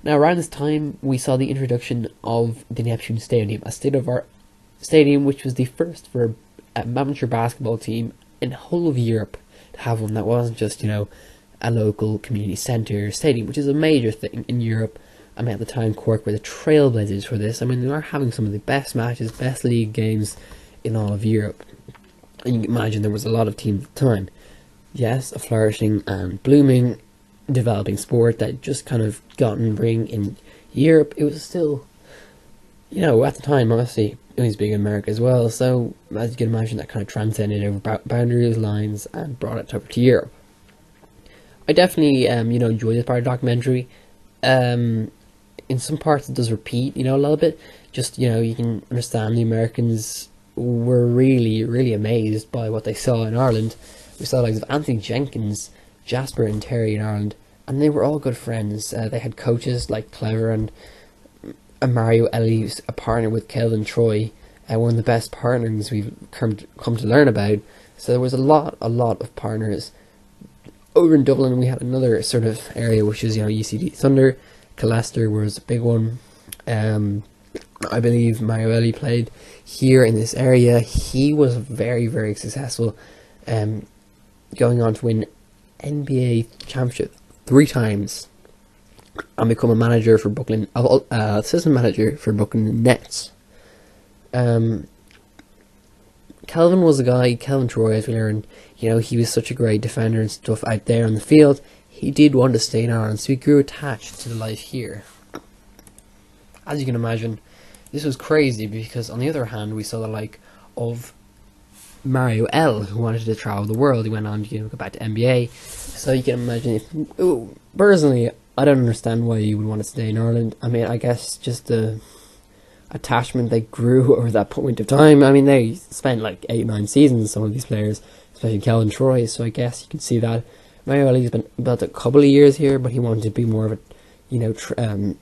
Now around this time we saw the introduction of the Neptune Stadium, a state-of-art stadium which was the first for an amateur basketball team in the whole of Europe to have one that wasn't just a local community centre stadium, which is a major thing in Europe. I mean, at the time, Cork were the trailblazers for this. I mean, they are having some of the best matches, best league games in all of Europe. And you can imagine there was a lot of teams at the time. Yes, a flourishing and blooming, developing sport that just kind of gotten ring in Europe. It was still, at the time, honestly, it was big in America as well. So, as you can imagine, that kind of transcended over boundaries, lines, and brought it over to Europe. I definitely, enjoy this part of the documentary. In some parts it does repeat, a little bit. Just, you can understand the Americans were really, really amazed by what they saw in Ireland. We saw like Anthony Jenkins, Jasper and Terry in Ireland, and they were all good friends. They had coaches like Clever and Mario Ellie, a partner with Kelvin Troy, one of the best partners we've come to learn about. So there was a lot of partners. Over in Dublin, we had another sort of area, which is UCD Thunder. Leicester was a big one. I believe Mario Ellie played here in this area. He was very, very successful, going on to win NBA championship 3 times and become a manager for Brooklyn, assistant manager for Brooklyn Nets. Kelvin was a guy, Kelvin Troy, as we learned, he was such a great defender and stuff out there on the field. He did want to stay in Ireland, so he grew attached to the life here. As you can imagine, this was crazy because on the other hand, we saw the like of Mario L, who wanted to travel the world. He went on to go back to NBA. So you can imagine, personally, I don't understand why you would want to stay in Ireland. I mean, I guess just the attachment they grew over that point of time. I mean, they spent like 8-9 seasons, some of these players, especially Kelvin Troy, so I guess you can see that. Mario Ellie's been about a couple of years here, but he wanted to be more of a, I'm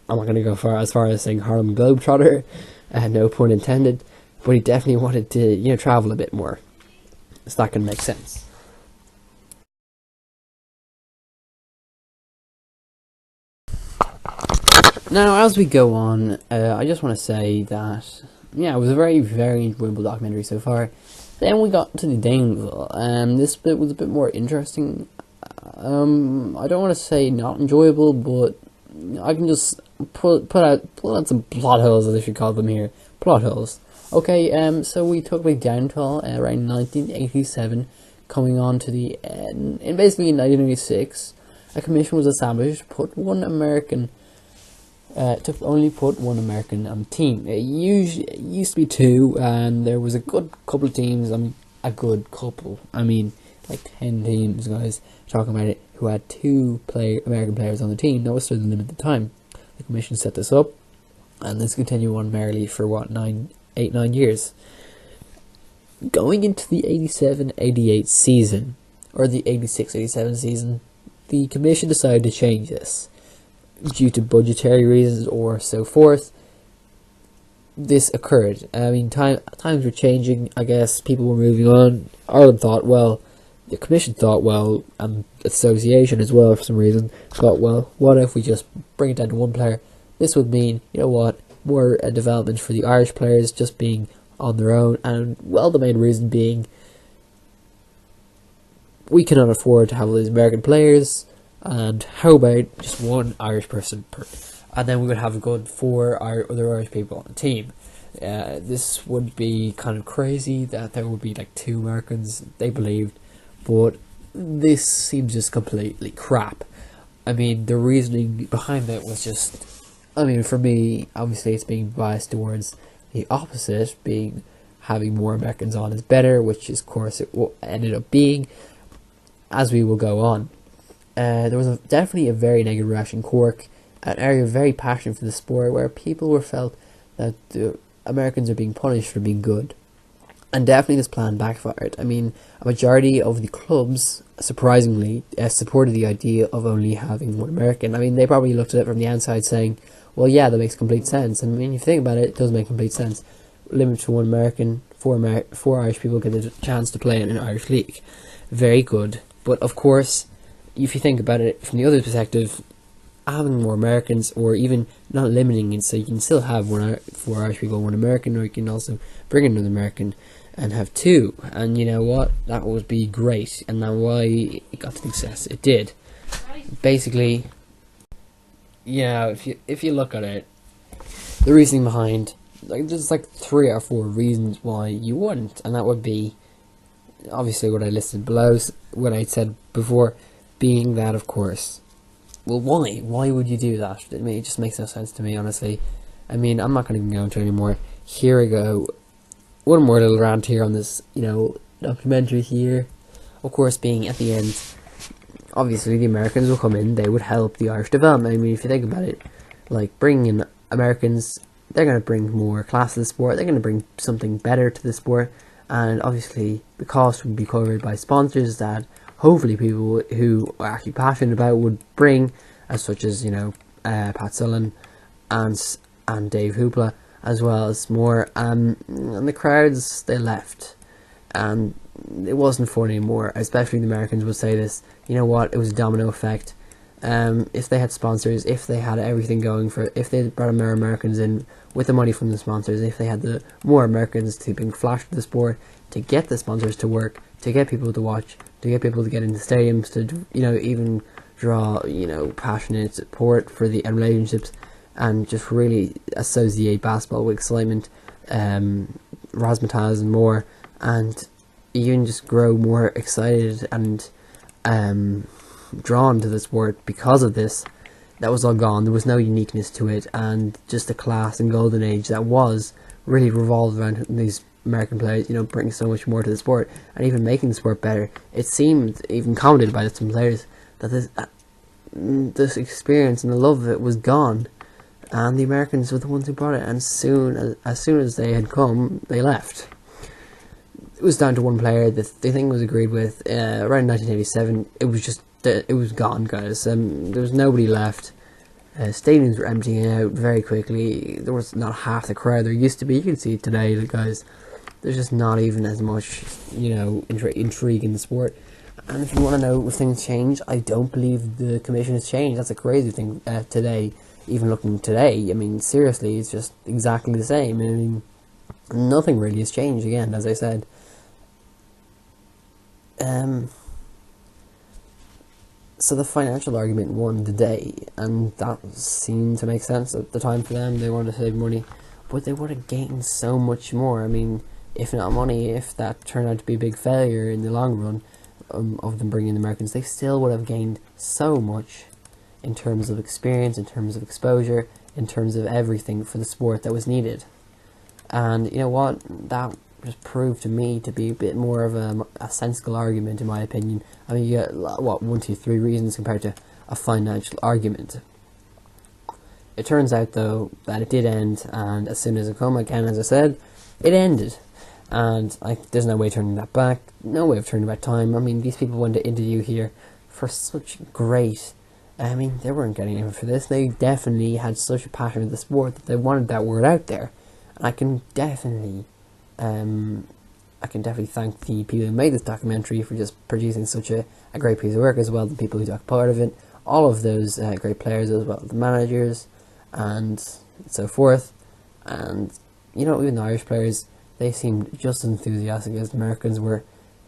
not going to go as far as saying Harlem Globetrotter, no pun intended, but he definitely wanted to, travel a bit more. So that can make sense. Now, as we go on, I just want to say that, it was a very, very enjoyable documentary so far. Then we got to the Daneville, and this bit was a bit more interesting. I don't want to say not enjoyable, but I can just pull out some plot holes, as I should call them here. Plot holes. Okay, so we took the Downfall around 1987, coming on to the end. In basically 1986, a commission was established, put one American on the team. It used to be 2, and there was a good couple of teams. Like 10 teams, guys, talking about it, who had 2 American players on the team. That was sort of the limit at the time. The commission set this up, and this continued on merrily for 9 years. Going into the 87-88 season, or the 86-87 season, the commission decided to change this due to budgetary reasons or so forth. This occurred. I mean, times were changing. I guess people were moving on. Ireland thought, well, the commission thought, well, and the association as well, for some reason, thought, well, what if we just bring it down to one player? This would mean, you know what, more development for the Irish players just being on their own. And, well, the main reason being, we cannot afford to have all these American players, and how about just one Irish person per, and then we would have a good 4 other Irish people on the team. This would be kind of crazy that there would be like 2 Americans, they believed, but this seems just completely crap. I mean, the reasoning behind that was just, I mean, for me, obviously it's being biased towards the opposite, being having more Americans on is better, which is, of course, it ended up being, as we will go on. There was definitely a very negative reaction in Cork, an area very passionate for the sport, where people were felt that the Americans are being punished for being good. And definitely this plan backfired. I mean, a majority of the clubs, surprisingly, supported the idea of only having one American. I mean, they probably looked at it from the outside saying, well, yeah, that makes complete sense. And I mean, if you think about it, it does make complete sense. Limit to one American, 4 Irish people get a chance to play in an Irish league. Very good. But of course, if you think about it from the other perspective, having more Americans, or even not limiting it, so you can still have 4 Irish people, 1 American, or you can also bring another American and have 2. And you know what? That would be great, and that's why it got the success it did. Basically, you know, if you look at it, the reasoning behind, like, there's like 3 or 4 reasons why you wouldn't, and that would be obviously what I listed below, what I said before, being that, of course, well, why would you do that? I mean, it just makes no sense to me, honestly. I mean, I'm not going to go into it anymore. Here we go, one more little rant here on this, you know, documentary here. Of course, being at the end, obviously the Americans will come in, they would help the Irish development. I mean, if you think about it, like, bringing in Americans, they're going to bring more class to the sport, they're going to bring something better to the sport, and obviously the cost would be covered by sponsors that hopefully people who are actually passionate about would bring, as such as, you know, Pat Sullivan and Dave Hoopla, as well as more, and the crowds, they left, and it wasn't fun anymore. Especially the Americans would say this, you know what, it was a domino effect. If they had sponsors, if they had everything going for, if they brought more Americans in with the money from the sponsors, if they had the more Americans to bring flash to the sport, to get the sponsors to work, to get people to watch, to get people to get into stadiums, to, you know, even draw, you know, passionate support for the relationships, and just really associate basketball with excitement, razzmatazz and more, and even just grow more excited and drawn to the sport because of this. That was all gone. There was no uniqueness to it, and just the class and golden age that was really revolved around these American players, you know, bringing so much more to the sport and even making the sport better. It seemed, even commented by some players, that this experience and the love of it was gone, and the Americans were the ones who brought it, and as soon as they had come, they left. It was down to one player. The thing was agreed with around 1987. It was gone, guys. There was nobody left. Stadiums were emptying out very quickly. There was not half the crowd there used to be. You can see it today, guys. There's just not even as much, you know, intrigue in the sport. And if you want to know if things change, I don't believe the commission has changed. That's a crazy thing today. Even looking today, I mean, seriously, it's just exactly the same. I mean, nothing really has changed, again, as I said. So the financial argument won the day, and that seemed to make sense at the time for them. They wanted to save money, but they would have gained so much more. I mean, if not money, if that turned out to be a big failure in the long run of them bringing the Americans, they still would have gained so much in terms of experience, in terms of exposure, in terms of everything for the sport that was needed. And you know what? That just proved to me to be a bit more of a sensible argument, in my opinion. I mean, you get, 1, 2, 3 reasons compared to a financial argument. It turns out, though, that it did end, and as soon as it came, again, as I said, it ended. and there's no way of turning that back, no way of turning back time. I mean, these people went to interview here for such great, I mean, they weren't getting anything for this. They definitely had such a passion for the sport that they wanted that word out there. And I can definitely thank the people who made this documentary for just producing such a great piece of work, as well as the people who took part of it, all of those great players, as well as the managers and so forth. And even the Irish players, they seemed just as enthusiastic as the Americans were.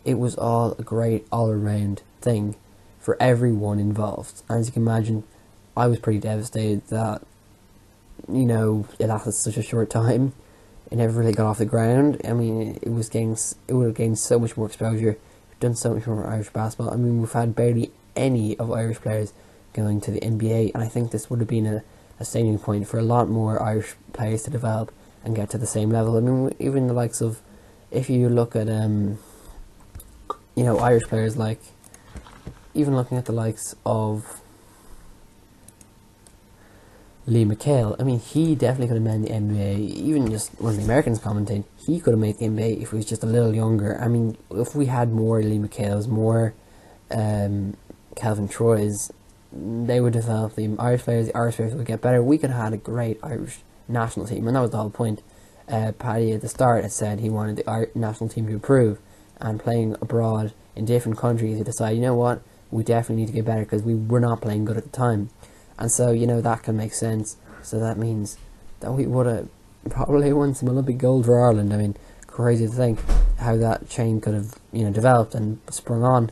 It was all a great all-around thing for everyone involved. And as you can imagine, I was pretty devastated that it lasted such a short time. It never really got off the ground. I mean, it would have gained so much more exposure. We've done so much more Irish basketball. I mean, we've had barely any of Irish players going to the NBA, and I think this would have been a saving point for a lot more Irish players to develop and get to the same level. I mean, even the likes of, if you look at Irish players, like, even looking at the likes of Lee McHale, I mean, he definitely could have made the NBA. Even just when the Americans commentate, he could have made the NBA if he was just a little younger. I mean, if we had more Lee McHales, more Calvin Troys, they would develop. The Irish players would get better. We could have had a great Irish national team, and that was the whole point. Paddy at the start had said he wanted the Irish national team to improve, and playing abroad in different countries, he decided, you know what, we definitely need to get better because we were not playing good at the time. And so, that can make sense. So that means that we would have probably won some Olympic gold for Ireland. I mean, crazy to think how that chain could have, developed and sprung on.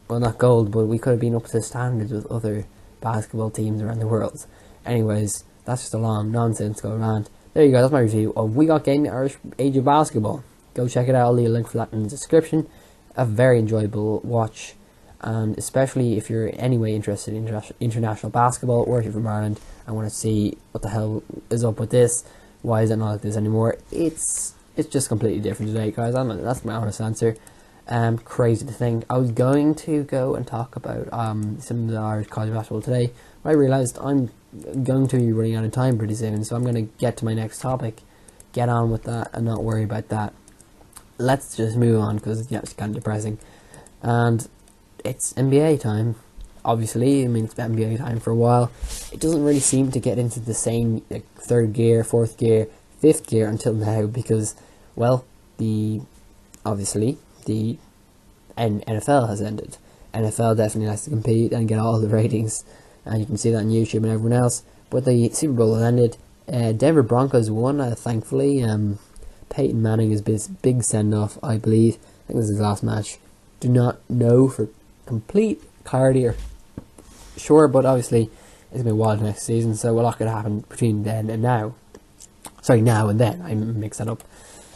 Well, not gold, but we could have been up to standards with other basketball teams around the world. Anyways, that's just a long nonsensical rant. There you go, that's my review of We Got Game, the Irish Age of Basketball. Go check it out, I'll leave a link for that in the description. A very enjoyable watch. And especially if you're in any way interested in international basketball, or if you're from Ireland and want to see what the hell is up with this, why is it not like this anymore? It's just completely different today, guys. That's my honest answer. Crazy to think. I was going to go and talk about some of the Irish college basketball today, but I realised I'm going to be running out of time pretty soon, so I'm going to get to my next topic, get on with that, and not worry about that. Let's just move on, because it's kind of depressing. And it's NBA time, obviously. I mean, it's been NBA time for a while. It doesn't really seem to get into the same third gear, fourth gear, fifth gear until now, because, well, the NFL has ended. NFL definitely likes to compete and get all the ratings, and you can see that on YouTube and everyone else. But the Super Bowl has ended. Denver Broncos won, thankfully. Peyton Manning is his big send-off, I believe. I think this is his last match. Do not know for complete clarity or sure, but obviously it's going to be wild next season, so a lot could happen between then and now. Sorry, now and then. I mixed that up.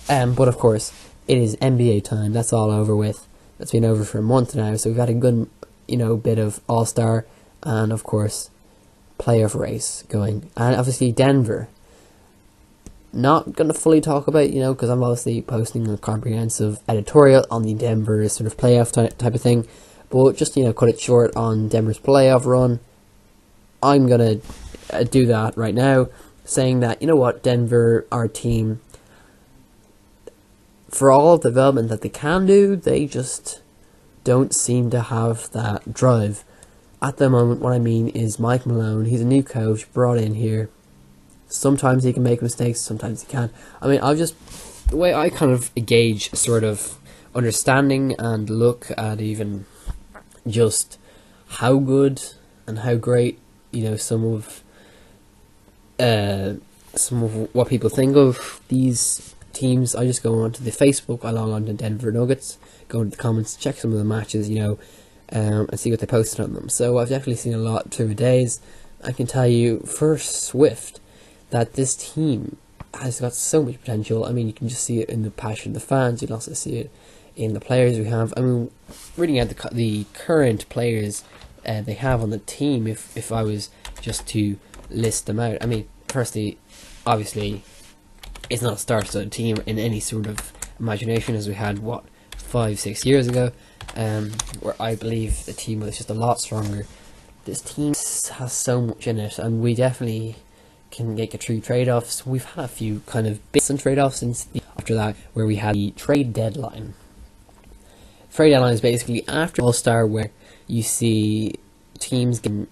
But of course, it is NBA time. That's all over with. That's been over for a month now, so we've had a good, bit of All-Star and, of course, playoff race going. And obviously Denver. Not going to fully talk about, because I'm obviously posting a comprehensive editorial on the Denver sort of playoff type of thing. But just, cut it short on Denver's playoff run. I'm going to do that right now, saying that, Denver, our team, for all of the development that they can do, they just don't seem to have that drive. At the moment, what I mean is Mike Malone, he's a new coach, brought in here. Sometimes he can make mistakes, sometimes he can't. I mean, the way I kind of gauge sort of understanding and look at even just how good and how great, some of what people think of these teams. I just go onto the Facebook, I log on to Denver Nuggets, go into the comments, check some of the matches, and see what they posted on them. So I've definitely seen a lot through the days. I can tell you for Swift that this team has got so much potential. I mean, you can just see it in the passion of the fans. You can also see it in the players we have. I mean, reading out the current players they have on the team, if I was just to list them out. I mean, firstly, obviously, it's not a star-studded team in any sort of imagination as we had, 5-6 years ago, where I believe the team was just a lot stronger. This team has so much in it, and we definitely can get through trade-offs. We've had a few kind of bits and trade-offs since the after that, where we had the trade deadline. Trade deadline is basically after All-Star, where you see teams getting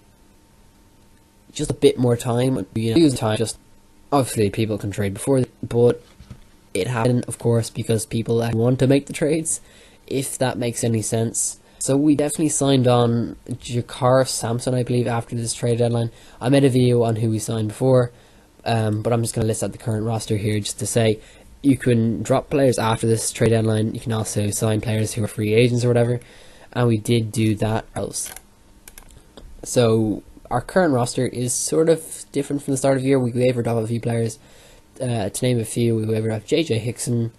just a bit more time. Use time. Just obviously people can trade before, but it happened, of course, because people want to make the trades, if that makes any sense. So we definitely signed on Jakar Sampson, I believe, after this trade deadline. I made a video on who we signed before, but I'm just going to list out the current roster here just to say you can drop players after this trade deadline. You can also sign players who are free agents or whatever, and we did do that else. So our current roster is sort of different from the start of the year. We wavered off a few players. To name a few, we wavered off JJ Hickson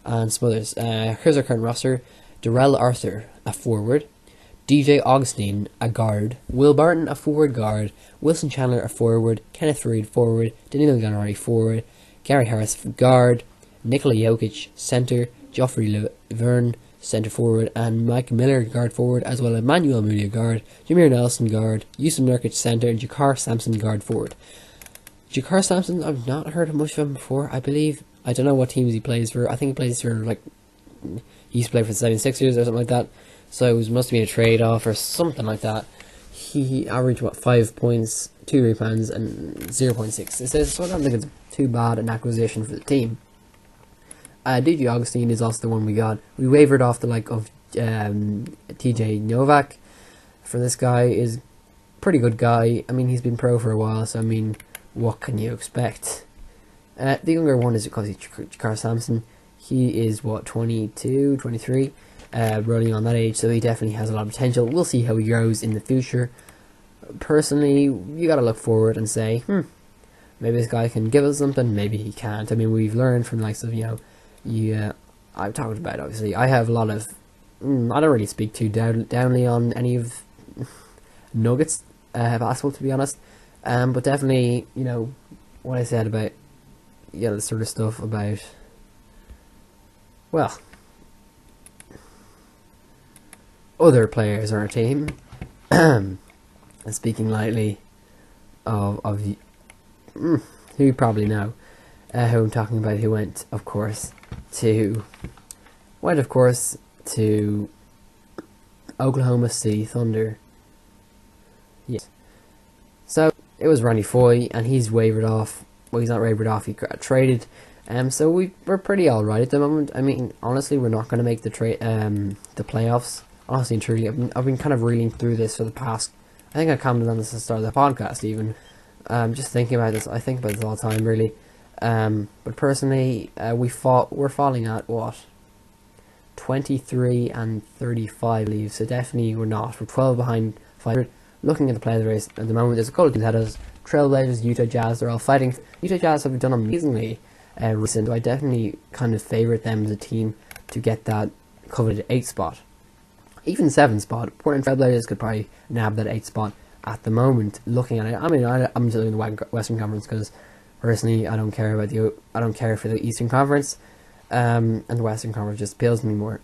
and some others. Here's our current roster. Darrell Arthur, a forward. DJ Augustine, a guard. Will Barton, a forward guard. Wilson Chandler, a forward. Kenneth Reid, forward. Danilo Gallinari, forward. Gary Harris, guard. Nikola Jokic, centre. Joffrey Laverne, centre forward. And Mike Miller, guard forward, as well as Emmanuel Mulia, guard. Jameer Nelson, guard. Yusuf Nurkic, centre. And Jakar Sampson, guard forward. Jakar Sampson, I've not heard much of him before. I don't know what teams he plays for. I think he plays for, he used to play for the 76ers or something like that. So it must have been a trade-off or something like that. He averaged, 5 points, 2 rebounds, and 0.6 so I don't think it's too bad an acquisition for the team. DJ Augustine is also the one we got. We wavered off the of TJ Novak. For this guy, is pretty good guy. I mean, he's been pro for a while, so I mean, what can you expect? The younger one is, because he's Jakar Sampson. He is, 22, 23, rolling on that age, so he definitely has a lot of potential. We'll see how he grows in the future. Personally, you gotta look forward and say, maybe this guy can give us something, maybe he can't. I mean, we've learned from the likes of, I've talked about, obviously, I have a lot of, I don't really speak too downly on any of Nuggets basketball, to be honest, but definitely, what I said about, the sort of stuff about, well, other players on our team. Speaking lightly of who you probably know who I'm talking about, who went, of course, to Oklahoma City Thunder. Yes. So it was Ronnie Foy, and he's wavered off. Well, he's not wavered off. He got traded. So we're pretty alright at the moment. I mean, honestly, we're not going to make the playoffs. Honestly and truly, I've been kind of reading through this for the past. I think I commented on this at the start of the podcast. Even just thinking about this, I think about this all the time, really. But personally, we're falling at 23 and 35 leaves. So definitely we're not. We're 12 behind 500. Looking at the playoff race at the moment, there's a couple of teams ahead of us. Trailblazers, Utah Jazz, they're all fighting. Utah Jazz have done amazingly recent. I definitely kind of favourite them as a team to get that coveted 8th spot. Even 7th spot. Portland Trailblazers could probably nab that 8th spot at the moment. Looking at it, I mean, I'm still in the Western Conference because personally, I don't care for the Eastern Conference, and the Western Conference just appeals to me more,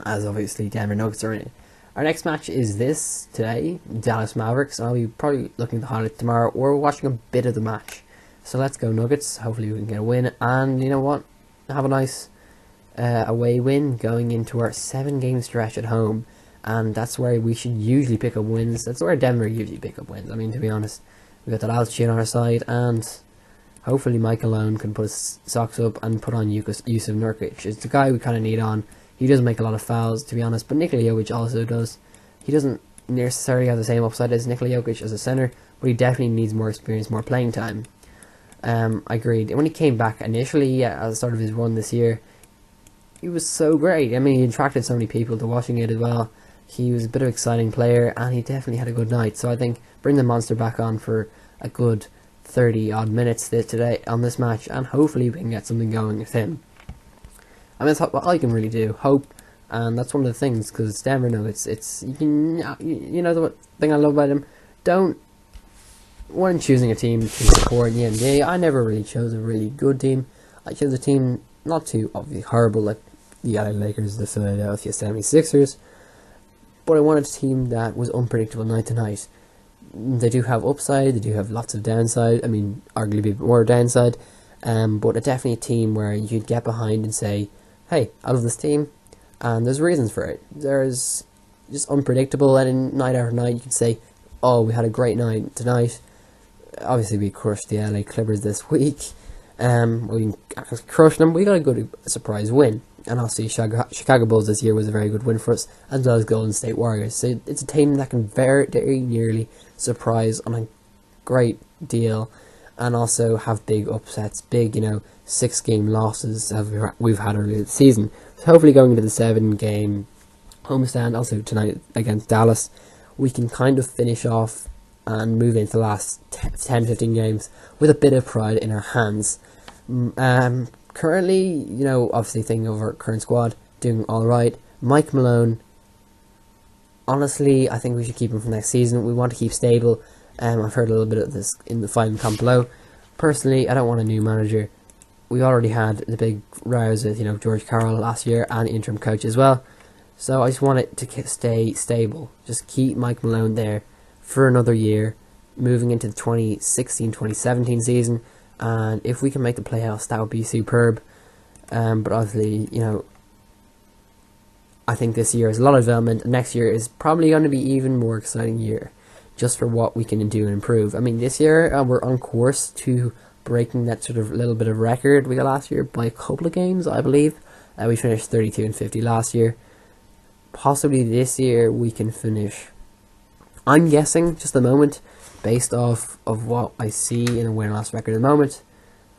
as obviously Denver Nuggets are in it. Our next match is this today, Dallas Mavericks. I'll be probably looking at the highlights tomorrow or watching a bit of the match. So let's go Nuggets. Hopefully we can get a win, and you know what? Have a nice away win going into our 7-game stretch at home, and that's where we should usually pick up wins. That's where Denver usually pick up wins. I mean, to be honest, we got that altitude on our side, and hopefully Mike alone can put his socks up and put on Yusuf Nurkic. It's the guy we kind of need on. He doesn't make a lot of fouls, to be honest, but Nikola Jokic also does. He doesn't necessarily have the same upside as Nikola Jokic as a center, but he definitely needs more experience, more playing time. I agreed. When he came back initially, at the start of his run this year, he was so great. I mean, he attracted so many people to watching it as well. He was a bit of an exciting player, and he definitely had a good night. So I think bring the monster back on for a good 30-odd minutes today on this match, and hopefully we can get something going with him. I mean, that's all you can really do. Hope, and that's one of the things, because it's Denver Nuggets. You know the thing I love about him? When choosing a team to support in the NBA, I never really chose a really good team. I chose a team not too obviously horrible like the LA Lakers, the Philadelphia 76ers, but I wanted a team that was unpredictable night to night. They do have upside, they do have lots of downside, I mean, arguably more downside, but definitely a team where you'd get behind and say, hey, I love this team, and there's reasons for it. There's just unpredictable, and in night after night you can say, oh, we had a great night tonight. Obviously we crushed the LA Clippers this week. We crushed them. We got a good surprise win. And obviously Chicago Bulls this year was a very good win for us, as well as Golden State Warriors. So it's a team that can very, very nearly surprise on a great deal, and also have big upsets, big 6-game losses as we've had earlier this season. So hopefully going into the 7-game homestand, also tonight against Dallas, we can kind of finish off and move into the last 10-15 games with a bit of pride in our hands. Currently, obviously thinking of our current squad, doing alright. Mike Malone, honestly, I think we should keep him for next season. We want to keep stable. I've heard a little bit of this in the final comment below. Personally, I don't want a new manager. We already had the big rows with, George Carroll last year, and interim coach as well. So I just want it to stay stable. Just keep Mike Malone there for another year, moving into the 2016-2017 season. And if we can make the playoffs, that would be superb. But obviously, I think this year is a lot of development. Next year is probably going to be even more exciting year, just for what we can do and improve. I mean, this year we're on course to breaking that sort of little bit of record we got last year by a couple of games, I believe. We finished 32-50 last year. Possibly this year we can finish, I'm guessing, just a moment, based off of what I see in a win-loss record at the moment.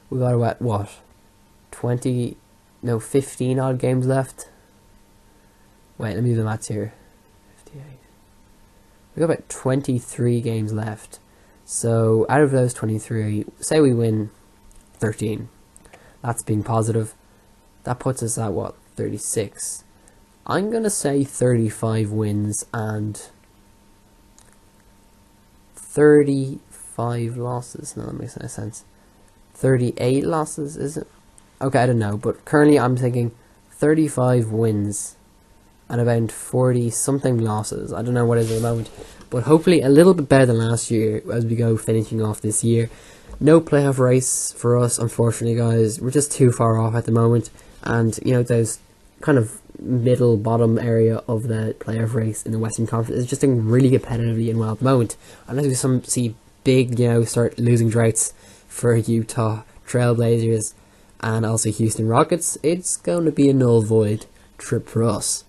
We got about, 15 odd games left. Wait, let me do the maths here. 58. We got about 23 games left. So out of those 23, say we win 13. That's being positive. That puts us at 36. I'm going to say 35 wins and 35 losses. No, that makes no sense. 38 losses, is it? Okay, I don't know. But currently I'm thinking 35 wins and about 40 something losses. I don't know what it is at the moment. But hopefully a little bit better than last year as we go finishing off this year. No playoff race for us, unfortunately, guys. We're just too far off at the moment. And, those kind of middle bottom area of the playoff race in the Western Conference is just doing really competitively and well at the moment. Unless we see big, start losing droughts for Utah Trailblazers and also Houston Rockets, it's going to be a null void trip for us.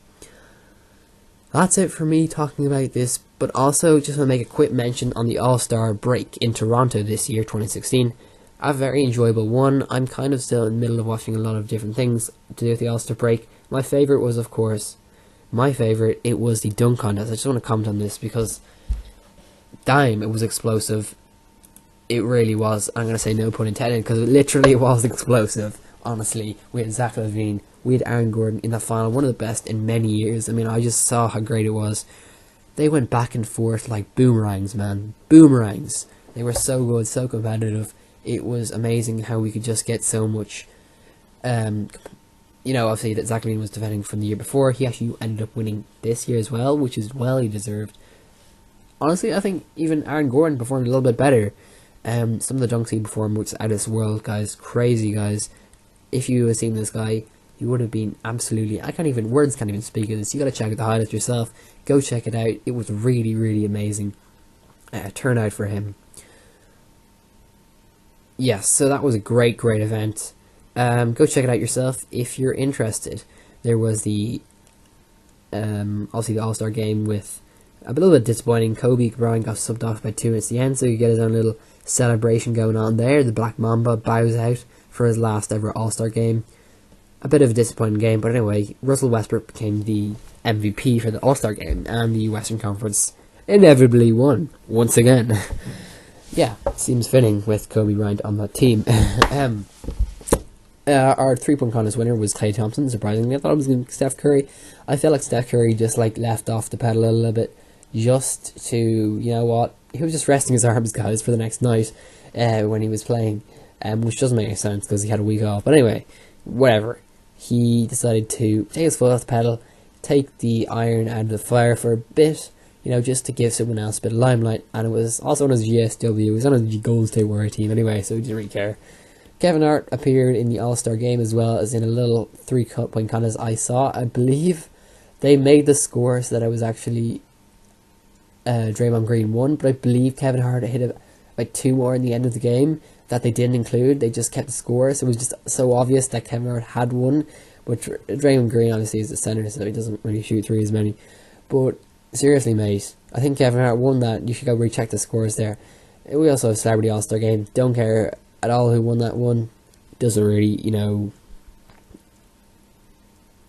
That's it for me talking about this, but also just want to make a quick mention on the All-Star break in Toronto this year, 2016. A very enjoyable one. I'm kind of still in the middle of watching a lot of different things to do with the All-Star break. My favourite was, of course, it was the dunk contest. I just want to comment on this because, damn, it was explosive. It really was. I'm going to say no pun intended, because it literally was explosive. Honestly, we had Zach LaVine, we had Aaron Gordon in the final, one of the best in many years. I mean, I just saw how great it was. They went back and forth like boomerangs, man. Boomerangs. They were so good, so competitive. It was amazing how we could just get so much. Obviously that Zach LaVine was defending from the year before. He actually ended up winning this year as well, which is well he deserved. Honestly, I think even Aaron Gordon performed a little bit better. Some of the dunks he performed was out of this world, guys. Crazy, guys. If you had seen this guy, you would have been absolutely... words can't even speak of this. You got to check out the highlights yourself. Go check it out. It was really, really amazing turnout for him. Yes, so that was a great, great event. Go check it out yourself if you're interested. There was the obviously the All-Star game with a little bit disappointing. Kobe Bryant got subbed off by 2 minutes at the end, so you get his own little celebration going on there. The Black Mamba bows out for his last ever All-Star game. A bit of a disappointing game, but anyway, Russell Westbrook became the MVP for the All-Star game, and the Western Conference inevitably won once again. Yeah, seems fitting with Kobe Bryant on that team. Our 3-point contest winner was Klay Thompson, surprisingly. I thought it was going to be Steph Curry. I felt like Steph Curry just left off the pedal a little bit, just to, he was just resting his arms, guys, for the next night when he was playing, which doesn't make any sense because he had a week off. But anyway, whatever. He decided to take his foot off the pedal, take the iron out of the fire for a bit, just to give someone else a bit of limelight. And it was also on his GSW. It was on his Golden State Warrior team anyway, so he didn't really care. Kevin Hart appeared in the All-Star game as well as in a little 3-point contest I saw. I believe they made the score so that it was actually Draymond Green won, but I believe Kevin Hart hit like 2 more in the end of the game that they didn't include. They just kept the score, so it was just so obvious that Kevin Hart had won. But Draymond Green obviously is the center, so he doesn't really shoot threes many. But seriously, mate, I think Kevin Hart won that. You should go recheck the scores there. We also have Celebrity All-Star Game. Don't care at all who won that one. Doesn't really,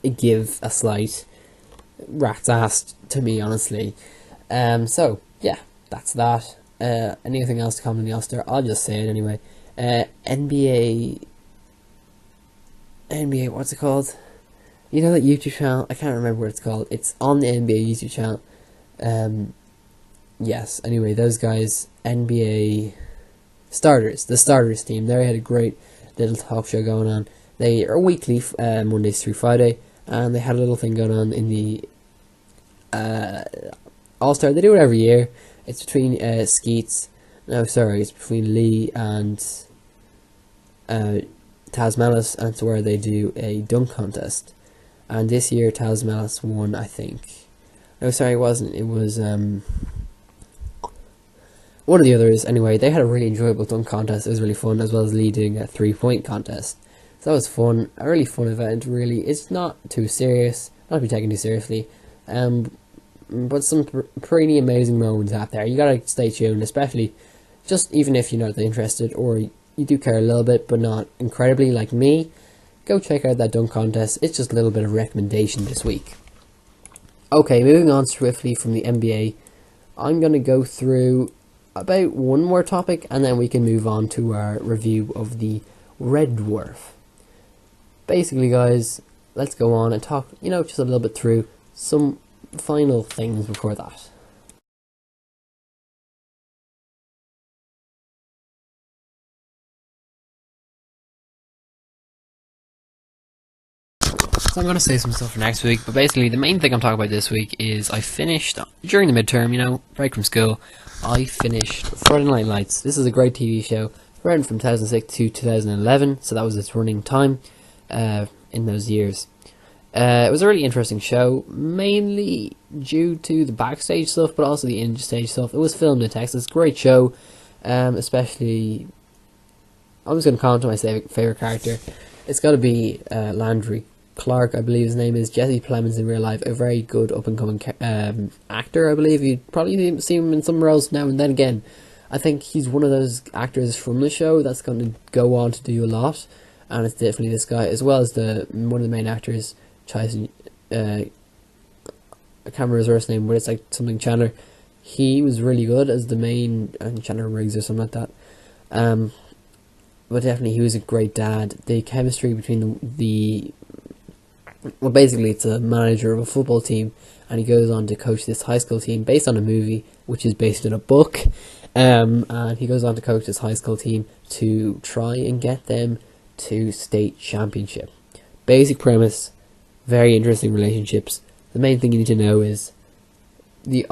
give a slight rat's ass to me, honestly. So, yeah, that's that. Anything else to comment on the All-Star? I'll just say it anyway. NBA, what's it called? You know that YouTube channel? I can't remember what it's called. It's on the NBA YouTube channel. Yes, anyway, those guys, NBA starters, the starters team, they had a great little talk show going on. They are weekly, Mondays through Friday, and they had a little thing going on in the All-Star. They do it every year. It's between it's between Lee and Taz Mellis, and it's where they do a dunk contest. And this year Taz Mellis won, I think. No, sorry, it wasn't. It was one of the others. Anyway, they had a really enjoyable dunk contest. It was really fun, as well as Lee doing a 3-point contest. So that was fun. A really fun event, really. It's not too serious, not to be taken too seriously. But some pretty amazing moments out there. You gotta stay tuned, especially just even if you're not that interested, or you do care a little bit, but not incredibly like me. Go check out that dunk contest. It's just a little bit of recommendation this week. Okay, moving on swiftly from the NBA, I'm gonna go through about one more topic, and then we can move on to our review of the Red Dwarf. Basically, guys, let's go on and talk, just a little bit through some final things before that. So I'm going to say some stuff for next week, but basically the main thing I'm talking about this week is I finished, during the midterm, break from school, I finished Friday Night Lights. This is a great TV show, ran from 2006 to 2011, so that was its running time in those years. It was a really interesting show, mainly due to the backstage stuff, but also the in-stage stuff. It was filmed in Texas. Great show, especially, I'm just going to comment on my favourite character. It's got to be Landry Clark, I believe his name is. Jesse Plemons in real life, a very good up-and-coming actor, I believe. You'd probably see him in somewhere else now and then again. I think he's one of those actors from the show that's going to go on to do a lot, and it's definitely this guy, as well as one of the main actors, I can't remember his first name, but it's like something Chandler. He was really good as the main, Chandler Riggs or something like that. But definitely he was a great dad. The chemistry between well, basically it's a manager of a football team, and he goes on to coach this high school team based on a movie, which is based on a book. And he goes on to coach this high school team to try and get them to state championship. Basic premise. Very interesting relationships. The main thing you need to know is the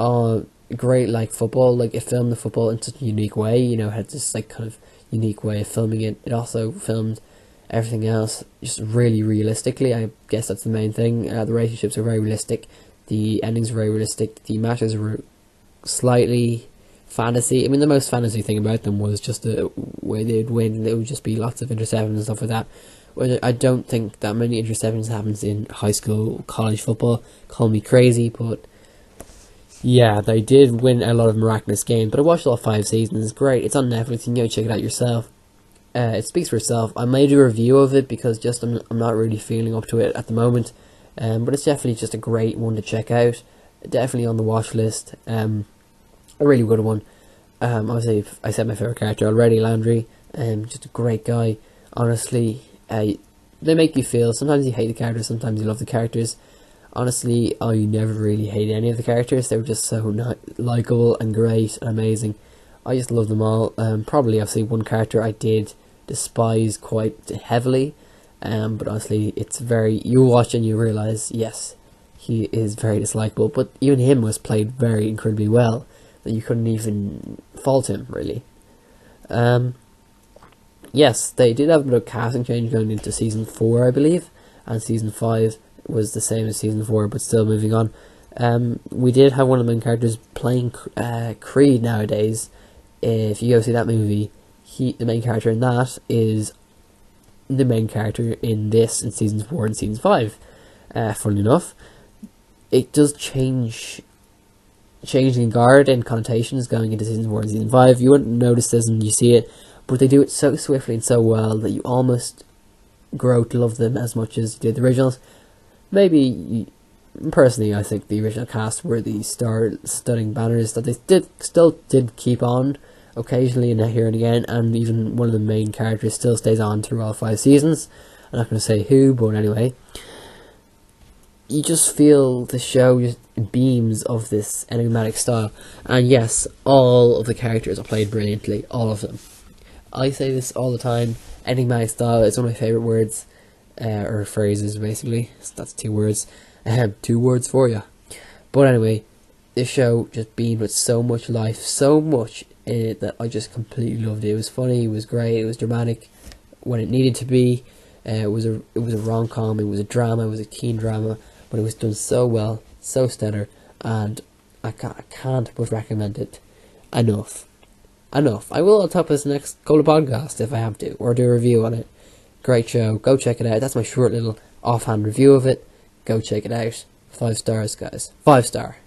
great football. Like, it filmed the football in such a unique way. It had this kind of unique way of filming it. It also filmed everything else just really realistically. I guess that's the main thing. The relationships are very realistic. The endings are very realistic. The matches were slightly fantasy. I mean, the most fantasy thing about them was just the way they'd win. It would just be lots of interceptions and stuff like that. I don't think that many interceptions happens in high school, college football. Call me crazy, but yeah, they did win a lot of miraculous games. But I watched all 5 seasons. It's great. It's on Netflix. You can go check it out yourself. It speaks for itself. I made a review of it because I'm not really feeling up to it at the moment. But it's definitely just a great one to check out. Definitely on the watch list. A really good one. Obviously, I said my favourite character already, Landry. Just a great guy. Honestly, they make you feel. Sometimes you hate the characters, sometimes you love the characters. Honestly, I never really hated any of the characters. They were just so likeable and great and amazing. I just love them all. Probably, obviously, one character I did despise quite heavily. But honestly, it's you watch and you realise, yes, he is very dislikable. But even him was played very incredibly well, that you couldn't even fault him, really. yes, they did have a bit of casting change going into season 4, I believe, and season 5 was the same as season 4, but still moving on. We did have one of the main characters playing Creed nowadays. If you go see that movie, the main character in that is the main character in season 4 and season 5. Funny enough, it does changing guard and connotations going into season 4 and season 5. You wouldn't notice this and you see it, but they do it so swiftly and so well that you almost grow to love them as much as you did the originals. Personally, I think the original cast were the star-studding banners that they still did keep on occasionally and here and again, and even one of the main characters still stays on through all 5 seasons. I'm not going to say who, but anyway, you just feel the show just beams of this enigmatic style. And yes, all of the characters are played brilliantly, all of them. I say this all the time, enigmatic style is one of my favourite words, or phrases basically. That's 2 words. 2 words for you. But anyway, this show just beamed with so much life, so much in it that I just completely loved it. It was funny, it was great, it was dramatic when it needed to be. It was a rom-com, it was a drama, it was a teen drama, but it was done so well, so stellar, and I can't but recommend it enough. I will on top of this next couple of podcasts if I have to, or do a review on it. Great show, go check it out. That's my short little offhand review of it. Go check it out. 5 stars, guys. 5 star.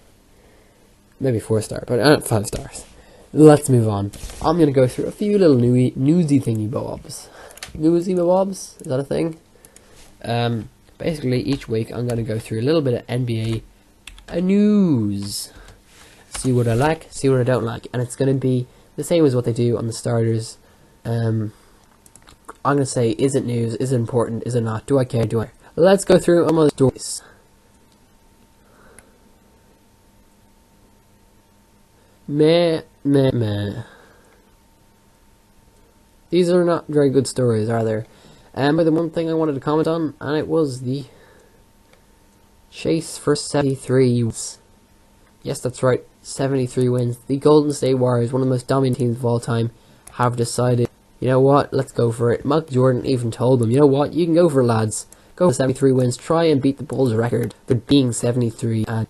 Maybe 4 star, but 5 stars. Let's move on. I'm going to go through a few little newsy thingy bobs. Newsy bobs? Is that a thing? Basically, each week I'm going to go through a little bit of NBA news. See what I like, see what I don't like. And it's going to be the same as what they do on the starters. I'm going to say, is it news? Is it important? Is it not? Do I care? Do I? Let's go through all the stories. Meh. These are not very good stories, are there? But the one thing I wanted to comment on, and it was the chase for 73 wins. Yes, that's right, 73 wins. The Golden State Warriors, one of the most dominant teams of all time, have decided, you know what, let's go for it. Michael Jordan even told them, you know what, you can go for it, lads. Go for 73 wins, try and beat the Bulls' record for being 73 and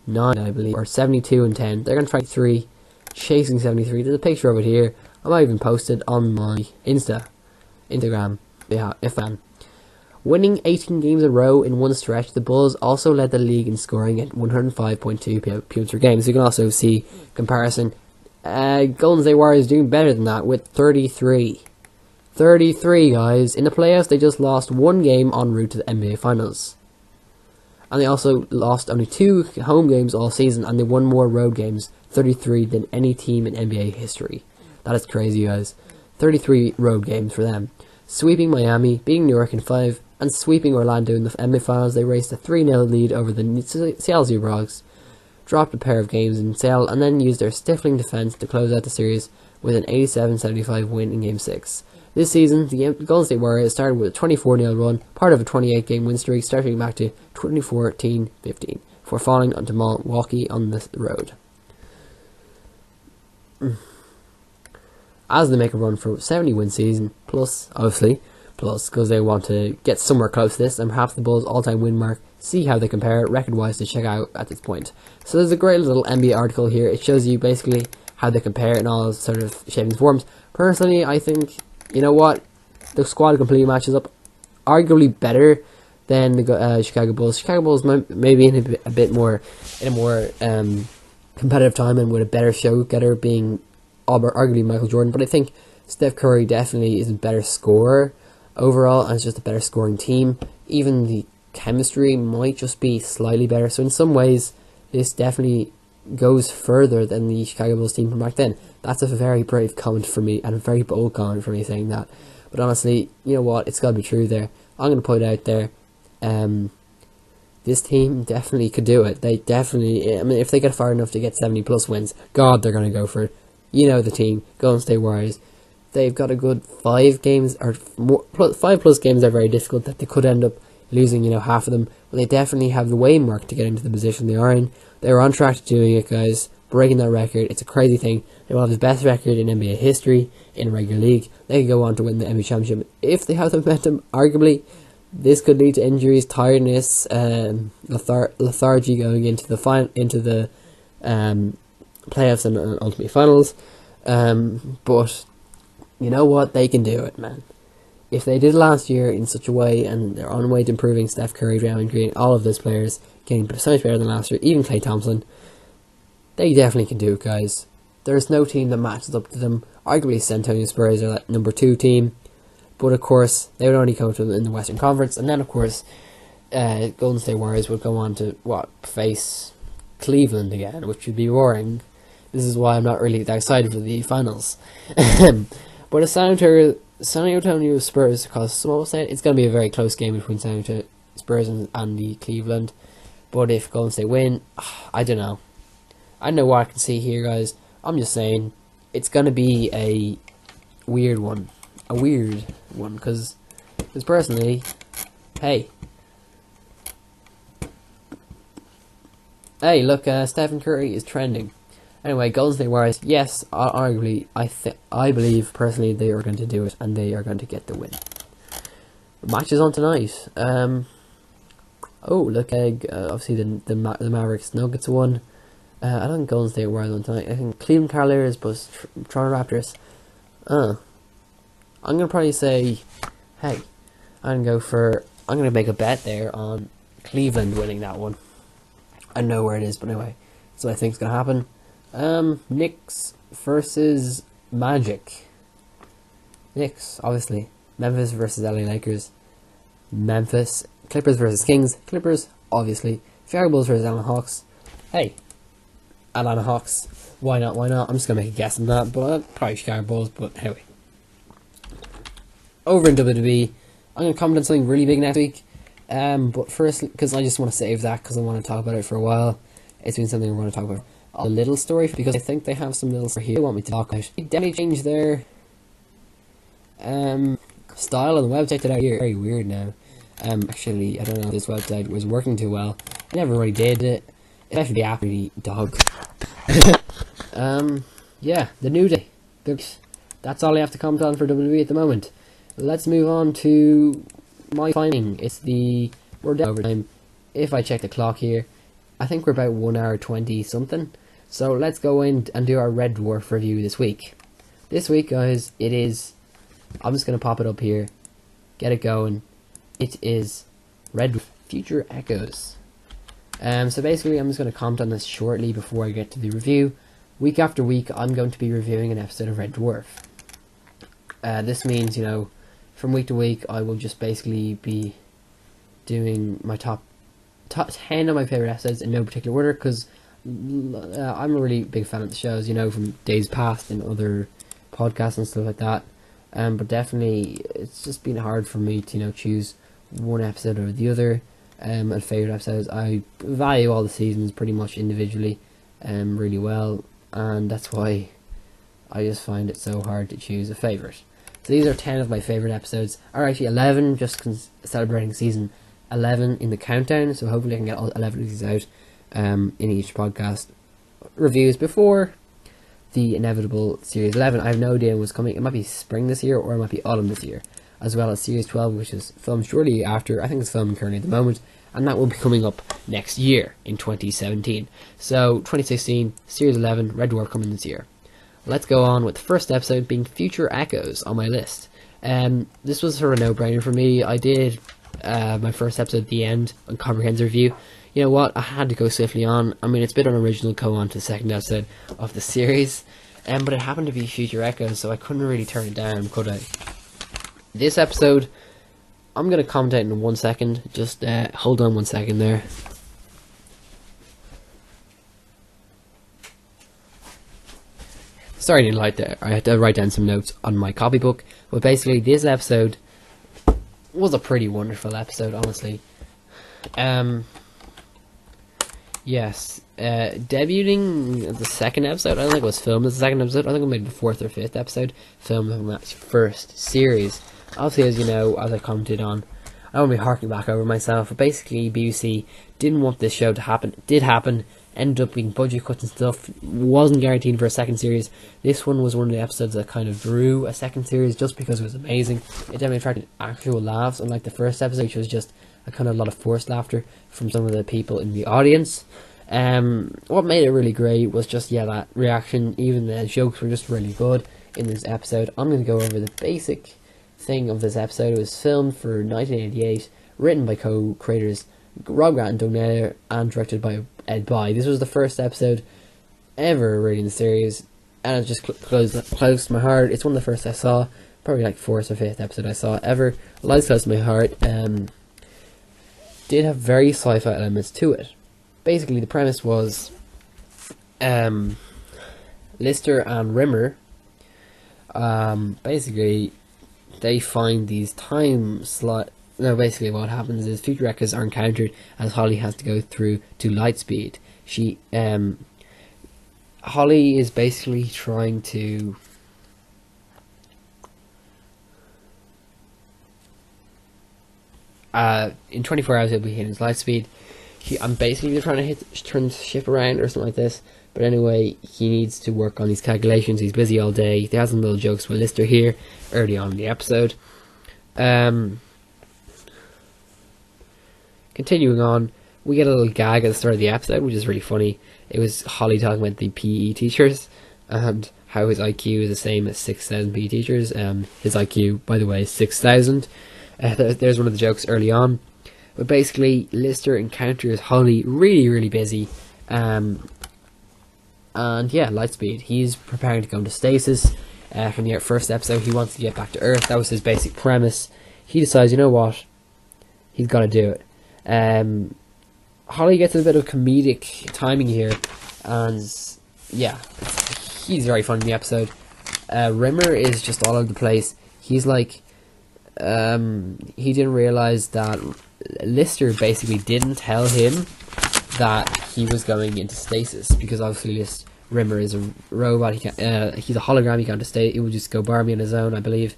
9, I believe, or 72 and 10. They're going to try 3, chasing 73. There's a picture of it here. I might even post it on my Instagram, yeah, if I can. Winning 18 games in a row in one stretch, the Bulls also led the league in scoring at 105.2 points per game. So you can also see comparison. Golden State Warriors doing better than that with 33. 33, guys. In the playoffs, they just lost 1 game en route to the NBA Finals. And they also lost only 2 home games all season, and they won more road games, 33, than any team in NBA history. That is crazy, guys. 33 road games for them. Sweeping Miami, beating New York in 5, and sweeping Orlando in the NBA Finals. They raced a 3-0 lead over the Seattle Seahawks, dropped a pair of games in Seattle, and then used their stifling defense to close out the series with an 87-75 win in Game 6. This season, the Golden State Warriors started with a 24-0 run, part of a 28-game win streak, starting back to 2014-15, before falling onto Milwaukee on the road. As they make a run for a 70-win season, plus, because they want to get somewhere close to this, and perhaps the Bulls' all-time win mark, see how they compare record-wise to check out at this point. So there's a great little NBA article here. It shows you basically how they compare in all sort of shapes and forms. Personally, I think, you know what, the squad completely matches up arguably better than the Chicago Bulls. Chicago Bulls maybe in a bit more, in a more competitive time and with a better show-getter being arguably Michael Jordan, but I think Steph Curry definitely is a better scorer overall, and it's just a better scoring team. Even the chemistry might just be slightly better, so in some ways this definitely goes further than the Chicago Bulls team from back then. That's a very brave comment for me, and a very bold comment for me saying that, but honestly, you know what, it's got to be true there. I'm going to put it out there, this team definitely could do it. They definitely, I mean, if they get far enough to get 70 plus wins, God, they're going to go for it. You know the team, Golden State Warriors. They've got a good 5 games, or more, 5 plus games are very difficult that they could end up losing, you know, half of them. But they definitely have the way mark to get into the position they are in. They were on track to doing it, guys. breaking that record. It's a crazy thing. They will have the best record in NBA history in a regular league. They could go on to win the NBA championship if they have the momentum. Arguably, this could lead to injuries, tiredness, lethargy going into the playoffs and ultimately finals. But you know what? They can do it, man. If they did last year in such a way, and they're on the way to improving, Steph Curry, Draymond Green, all of those players getting so much better than last year, even Klay Thompson, they definitely can do it, guys. There's no team that matches up to them. Arguably, San Antonio Spurs are that number 2 team, but of course, they would only come to them in the Western Conference, and then of course, Golden State Warriors would go on to, face Cleveland again, which would be boring. This is why I'm not really that excited for the finals. But the San Antonio Spurs, because some will say it's going to be a very close game between San Antonio Spurs and the Cleveland. But if Golden State win, I don't know. I don't know what I can see here, guys. I'm just saying it's going to be a weird one. A weird one, because personally, hey, look, Stephen Curry is trending. Anyway, Golden State Warriors, yes, arguably, I believe personally they are going to do it, and they are going to get the win. The match is on tonight. Look, obviously the Mavericks Nuggets won. I don't think Golden State Warriors on tonight. I think Cleveland Cavaliers, but Toronto Raptors. I'm gonna probably say, hey, I'm gonna make a bet there on Cleveland winning that one. I don't know where it is, but anyway, that's what I think is gonna happen. Knicks versus Magic. Knicks, obviously. Memphis versus LA Lakers. Memphis. Clippers versus Kings. Clippers, obviously. Chicago Bulls versus Atlanta Hawks. Hey, Atlanta Hawks. Why not? I'm just gonna make a guess on that, but probably Chicago Bulls. But anyway, over in WWE, I'm gonna comment on something really big next week. But first, because I just want to save that because I want to talk about it for a while. It's been something I want to talk about. A little story, because I think they have some little story here they want me to talk about. They definitely changed their style on the website today. Very weird now. Actually, I don't know if this website was working too well. It never really did it. Especially the app really dog. Yeah, the New Day. That's all I have to comment on for WWE at the moment. Let's move on to my finding. We're down overtime. If I check the clock here, I think we're about 1 hour 20 something. So let's go in and do our Red Dwarf review this week. This week, guys, it is, I'm just going to pop it up here, get it going. It is Red Dwarf Future Echoes. So basically, I'm just going to comment on this shortly before I get to the review. Week after week, I'm going to be reviewing an episode of Red Dwarf. This means, from week to week, I will just basically be doing my top 10 of my favourite episodes in no particular order, because I'm a really big fan of the shows, from days past and other podcasts and stuff like that. But definitely, it's just been hard for me to, choose one episode or the other. And favourite episodes, I value all the seasons pretty much individually, really well, and that's why I just find it so hard to choose a favourite. So these are 10 of my favourite episodes, or actually 11, just celebrating season 11 in the countdown, so hopefully I can get all 11 of these out in each podcast reviews before the inevitable Series 11. I have no idea what's coming. It might be spring this year, or it might be autumn this year, as well as Series 12, which is filmed shortly after. I think it's filming currently at the moment, and that will be coming up next year in 2017. So 2016, Series 11, Red Dwarf coming this year. Let's go on with the first episode being Future Echoes on my list. This was sort of a no-brainer for me. I did my first episode at the end, a comprehensive review. You know what, I had to go swiftly on. I mean, it's a bit unoriginal to go on to the second episode of the series, but it happened to be Future Echoes, so I couldn't really turn it down, could I? This episode, I'm going to comment in 1 second. Just hold on 1 second there. Sorry I didn't like that. I had to write down some notes on my copybook. But basically, this episode was a pretty wonderful episode, honestly. Yes. Debuting the second episode, I don't think it was filmed as the second episode. I think it was maybe the 4th or 5th episode filmed from that first series. Obviously, as you know, as I commented on, I don't want to be harking back over myself, but basically BBC didn't want this show to happen. It did happen. ended up being budget cuts and stuff. Wasn't guaranteed for a second series. This one was one of the episodes that kind of drew a second series just because it was amazing. It definitely attracted actual laughs, unlike the first episode, which was just a kind of lot of forced laughter from some of the people in the audience. What made it really great was just, that reaction. Even the jokes were just really good in this episode. I'm going to go over the basic thing of this episode. It was filmed for 1988, written by co-creators Rob Grant and Doug Naylor, and directed by Ed Bye. This was the first episode ever reading the series, and it just close to my heart. It's one of the first I saw, probably like 4th or 5th episode I saw ever. It lies close to my heart. Did have very sci-fi elements to it. Basically, the premise was Lister and Rimmer. Basically, they find these time slot. No, basically, what happens is future echoes are encountered as Holly has to go through to Lightspeed. Holly is basically trying to in 24 hours he'll be hitting his Lightspeed. I'm basically trying to turn the ship around or something like this. But anyway, he needs to work on these calculations. He's busy all day. They have some little jokes with Lister here early on in the episode. Continuing on, we get a little gag at the start of the episode, which is really funny. It was Holly talking about the PE teachers and how his IQ is the same as 6,000 PE teachers. His IQ, by the way, is 6,000. There's one of the jokes early on. But basically, Lister encounters Holly really, really busy. And Lightspeed. He's preparing to go into stasis. From the first episode, he wants to get back to Earth. That was his basic premise. He decides, you know what? He's got to do it. Holly gets a bit of comedic timing here. And, he's very fun in the episode. Rimmer is just all over the place. He's like, he didn't realize that Lister basically didn't tell him that he was going into stasis, because obviously Rimmer is a robot. He's a hologram. He can't stay. He will just go Barbie on his own, I believe.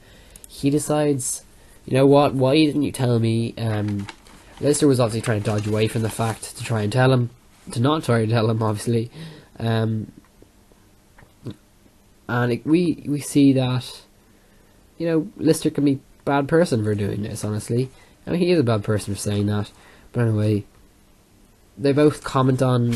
He decides, you know what? Why didn't you tell me? Lister was obviously trying to dodge away from the fact to try and tell him, to not try to tell him, obviously. We see that, Lister can be a bad person for doing this. Honestly, I mean, he is a bad person for saying that. But anyway, they both comment on,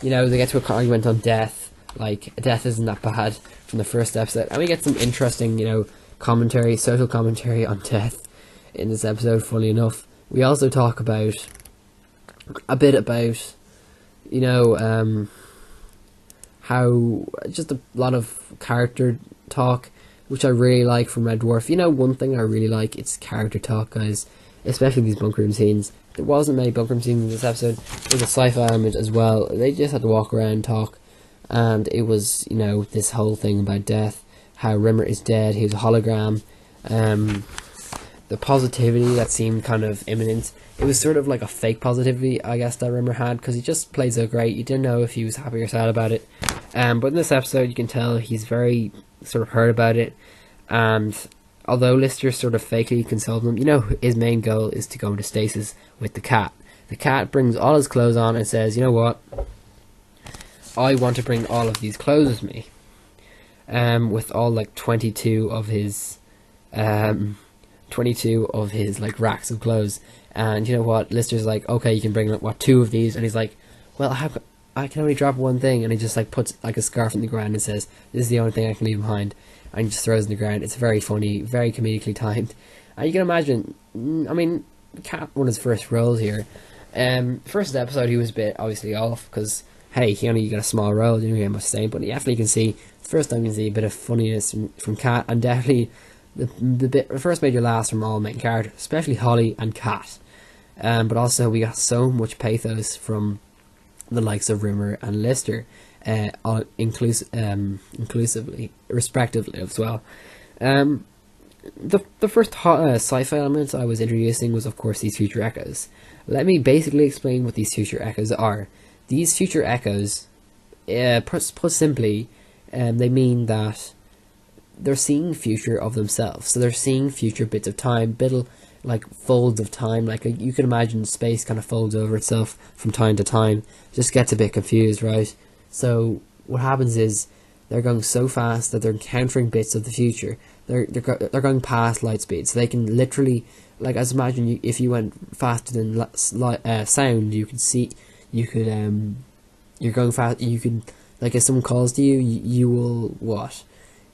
they get to an argument on death. Like, death isn't that bad from the first episode. And we get some interesting, commentary, social commentary on death in this episode, funnily enough. We also talk about, how, just a lot of character talk, which I really like from Red Dwarf. One thing I really like, it's character talk, guys. Especially these bunk room scenes. There wasn't many bunk room scenes in this episode. There's a sci-fi element as well. They just had to walk around and talk. And it was, this whole thing about death. How Rimmer is dead. He was a hologram. The positivity that seemed kind of imminent. It was sort of like a fake positivity, I guess, that Rimmer had. Because he just played so great. You didn't know if he was happy or sad about it. But in this episode, you can tell he's very sort of hurt about it. And although Lister sort of fakely consoled him, his main goal is to go into stasis with the cat. The cat brings all his clothes on and says, you know what? I want to bring all of these clothes with me. With all 22 of his like racks of clothes. And you know what? Lister's like, okay, you can bring 2 of these. And he's like, well, I can only drop one thing. And he just puts a scarf in the ground and says, this is the only thing I can leave behind. And he just throws it in the ground. It's very funny, very comedically timed. And you can imagine, Cat won his first roles here. First episode, he was a bit obviously off, because, hey, he only got a small role, didn't get much saying, but you definitely can see, first time you can see a bit of funniness from Cat, and definitely the first major laughs from all main characters, especially Holly and Cat. But also, we got so much pathos from the likes of Rimmer and Lister. Inclusively, respectively as well. The first sci-fi element I was introducing was, of course, these future echoes. Let me basically explain what these future echoes are. These future echoes, put simply, they mean that they're seeing future of themselves. So they're seeing future bits of time, like folds of time. Like you can imagine space kind of folds over itself from time to time. Just gets a bit confused, right? So what happens is they're going so fast that they're encountering bits of the future. They're going past light speed, so they can literally, like, as imagine if you went faster than sound, you could see, you're going fast. You could, like, if someone calls to you, you will what?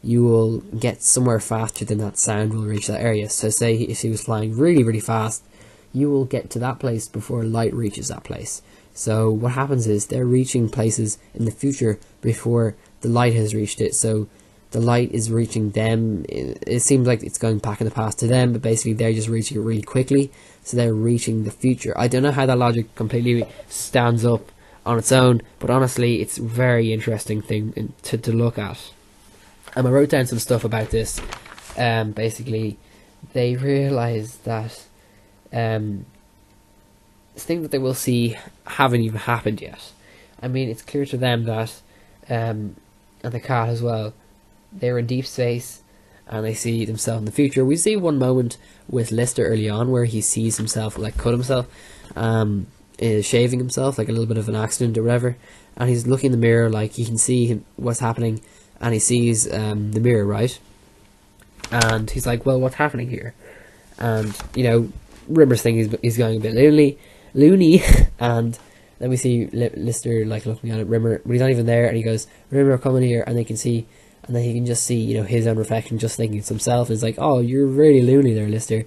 You will get somewhere faster than that sound will reach that area. So say if he was flying really, really fast, you will get to that place before light reaches that place. So what happens is they're reaching places in the future before the light has reached it. So the light is reaching them. It seems like it's going back in the past to them, but basically they're just reaching it really quickly. So they're reaching the future. I don't know how that logic completely stands up on its own, but honestly, it's a very interesting thing to look at. I wrote down some stuff about this. Basically, they realise that this thing that they will see haven't even happened yet. I mean, it's clear to them that, and the cat as well, they're in deep space and they see themselves in the future. We see one moment with Lister early on where he sees himself, like, cut himself, is shaving himself, like a little bit of an accident or whatever, and he's looking in the mirror, like he can see what's happening, and he sees the mirror, right? And he's like, well, what's happening here? And, you know, Rimmer's thinking he's going a bit loony, and then we see Lister, like, looking at it, Rimmer, but he's not even there, and he goes, Rimmer, come in here, and they can see, and then he can just see, you know, his own reflection, just thinking it's himself, and it's like, oh, you're really loony there, Lister.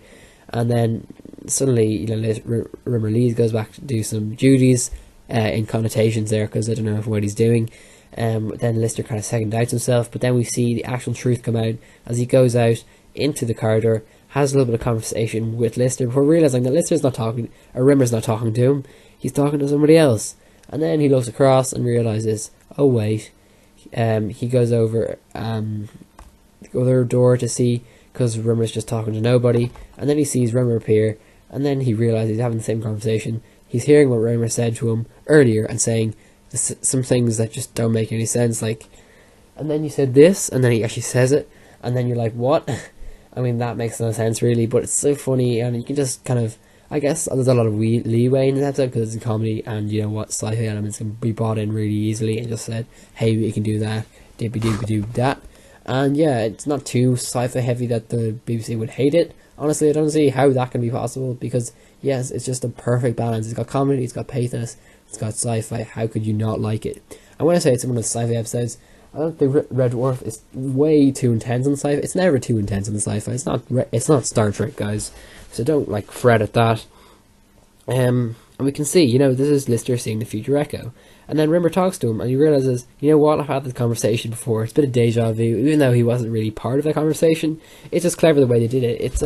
And then suddenly, you know, Rimmer Lees goes back to do some duties, in connotations there, because I don't know what he's doing. Then Lister kind of second doubts himself, but then we see the actual truth come out as he goes out into the corridor, has a little bit of conversation with Lister before realising that Lister's not talking, or Rimmer's not talking to him, he's talking to somebody else. And then he looks across and realises, oh wait, he goes over the other door to see, because Rimmer's just talking to nobody, and then he sees Rimmer appear, and then he realises he's having the same conversation. He's hearing what Rimmer said to him earlier and saying some things that just don't make any sense, like, and then you said this, and then he actually says it, and then you're like, what? I mean, that makes no sense really, but it's so funny, and you can just kind of, I guess there's a lot of leeway in this episode because it's a comedy, and you know what, sci-fi elements can be brought in really easily, and just said, hey, we can do that, dippy-doopy-doo that, and yeah, it's not too sci-fi heavy that the BBC would hate it. Honestly, I don't see how that can be possible, because yes, it's just a perfect balance. It's got comedy, it's got pathos, it's got sci-fi. How could you not like it? And when I say it's one of the sci-fi episodes, I don't think Red Dwarf is way too intense on sci-fi. It's never too intense on the sci-fi. It's not Star Trek, guys. So don't, like, fret at that. And we can see, you know, this is Lister seeing the future Echo. And then Rimmer talks to him, and he realises, you know what, I've had this conversation before. It's a bit of deja vu, even though he wasn't really part of the conversation. It's just clever the way they did it. It's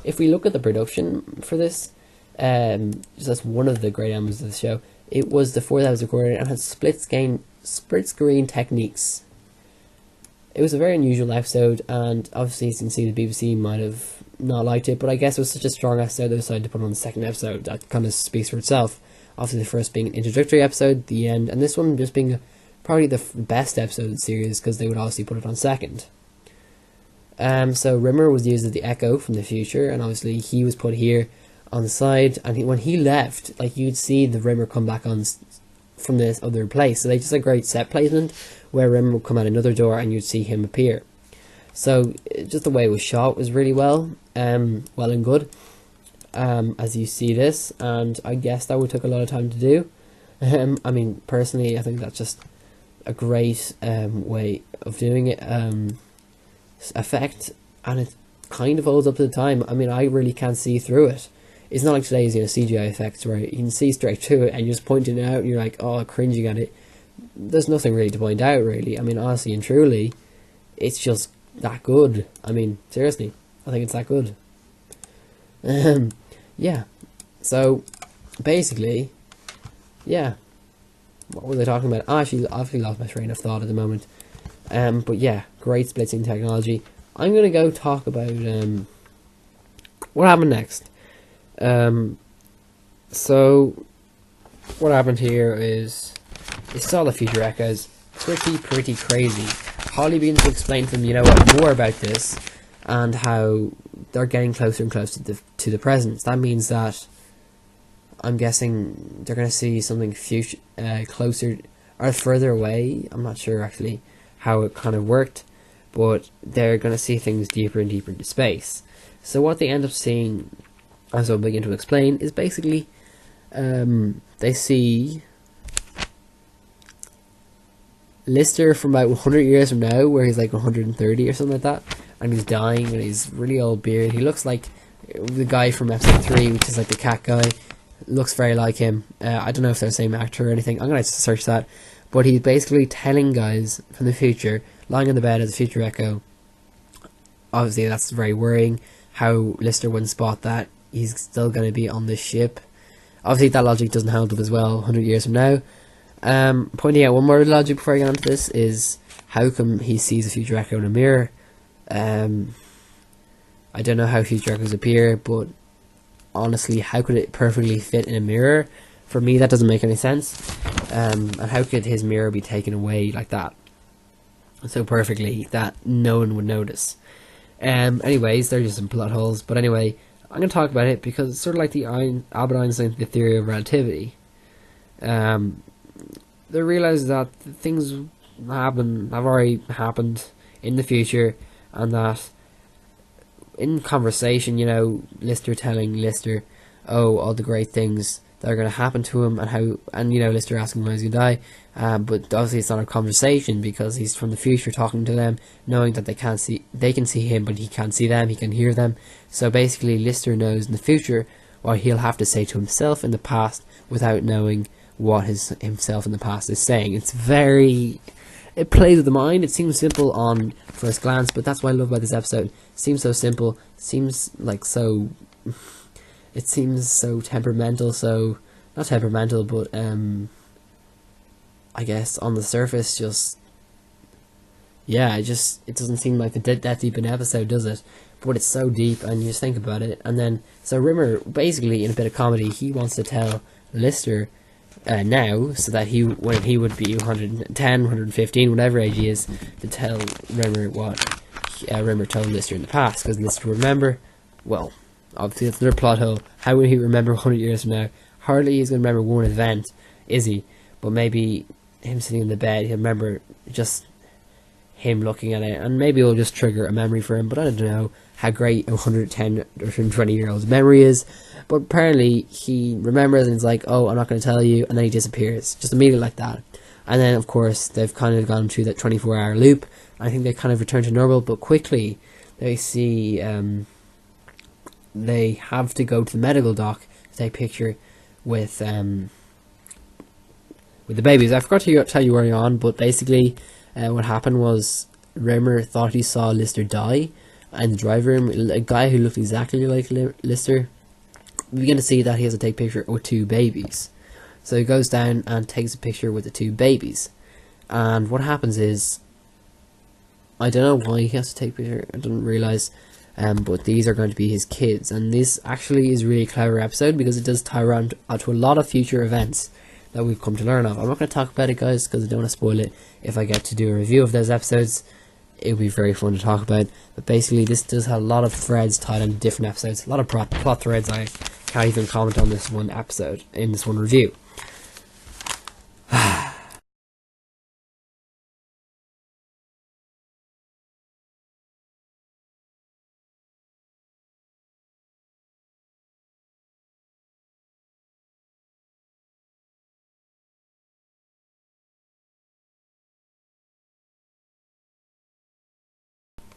if we look at the production for this, just that's one of the great elements of the show. It was the 4 that was recorded and had split screen techniques. It was a very unusual episode, and obviously you can see the BBC might have not liked it, but I guess it was such a strong episode they decided to put on the second episode. That kind of speaks for itself. Obviously the first being an introductory episode, the end, and this one just being probably the best episode of the series, because they would obviously put it on second. So Rimmer was used as the Echo from the future, and obviously he was put here on the side, and when he left, like, you'd see the Rimmer come back on from this other place, so they just had great set placement where Rimmer would come out another door and you'd see him appear. So just the way it was shot was really well and good, as you see this, and I guess that would take a lot of time to do. I mean, personally, I think that's just a great way of doing it, effect, and it kind of holds up to the time. I mean, I really can't see through it. It's not like today's, you know, CGI effects where you can see straight through it and you're just pointing it out and you're like, oh, cringing at it. There's nothing really to point out, really. I mean, honestly and truly, it's just that good. I mean, seriously, I think it's that good. Yeah. So, basically, yeah. What was I talking about? I actually lost my train of thought at the moment. But yeah, great splitting technology. I'm going to go talk about what happened next. So what happened here is they saw the future echoes. Pretty crazy. Holly begins to explain to them, you know what, more about this, and how they're getting closer and closer to the present. That means that I'm guessing they're going to see something future, closer or further away. I'm not sure actually how it kind of worked, but they're going to see things deeper and deeper into space. So what they end up seeing, as I'll begin to explain, is basically they see Lister from about 100 years from now, where he's like 130 or something like that, and he's dying and he's really old beard. He looks like the guy from episode 3, which is like the cat guy. Looks very like him. I don't know if they're the same actor or anything. I'm going to search that. But he's basically telling guys from the future, lying in the bed as a future echo. Obviously that's very worrying, how Lister wouldn't spot that he's still going to be on this ship. Obviously that logic doesn't hold up as well 100 years from now. Pointing out one more logic before I get onto this is, how come he sees a future echo in a mirror? I don't know how future echoes appear, but honestly, how could it perfectly fit in a mirror? For me, that doesn't make any sense. And how could his mirror be taken away like that so perfectly that no one would notice? Anyways, they're just some plot holes. But anyway, I'm going to talk about it because it's sort of like the Albert Einstein theory of relativity. They realize that things have already happened in the future, and that in conversation, Lister telling Lister, all the great things that are going to happen to him, and Lister asking when he's going to die, but obviously it's not a conversation because he's from the future talking to them, knowing that they can see him, but he can't see them, he can hear them. So basically Lister knows in the future what he'll have to say to himself in the past without knowing what himself in the past is saying. It plays with the mind. It seems simple on first glance, but that's what I love about this episode. It seems so simple. It seems so temperamental. So not temperamental, but I guess on the surface, it doesn't seem like that deep an episode, does it? But it's so deep, and you just think about it. And then so Rimmer, basically in a bit of comedy, he wants to tell Lister now, so that when he would be 110, 115, whatever age he is, to tell Rimmer what Rimmer told Lister in the past, because Lister will remember. Well, obviously that's another plot hole. How will he remember 100 years from now? Hardly he's going to remember one event, is he? But maybe him sitting in the bed, he'll remember just him looking at it, and maybe it'll just trigger a memory for him. But I don't know how great a 110 or 120 year old's memory is. But apparently he remembers and he's like, oh, I'm not going to tell you, and then he disappears, just immediately like that. And then of course they've kind of gone through that 24-hour loop. I think they kind of return to normal, but quickly they see they have to go to the medical dock to take a picture with the babies. I forgot to tell you early on, but basically what happened was Rimmer thought he saw Lister die in the drive room. A guy who looked exactly like Lister. We begin to see that he has to take a picture with 2 babies. So he goes down and takes a picture with the 2 babies. And what happens is, I don't know why he has to take a picture, I didn't realise, but these are going to be his kids. And this actually is a really clever episode because it does tie around to a lot of future events that we've come to learn of. I'm not going to talk about it, guys, because I don't want to spoil it. If I get to do a review of those episodes, it would be very fun to talk about. But basically this does have a lot of threads tied into different episodes, a lot of plot threads. I can't even comment on this one episode in this one review.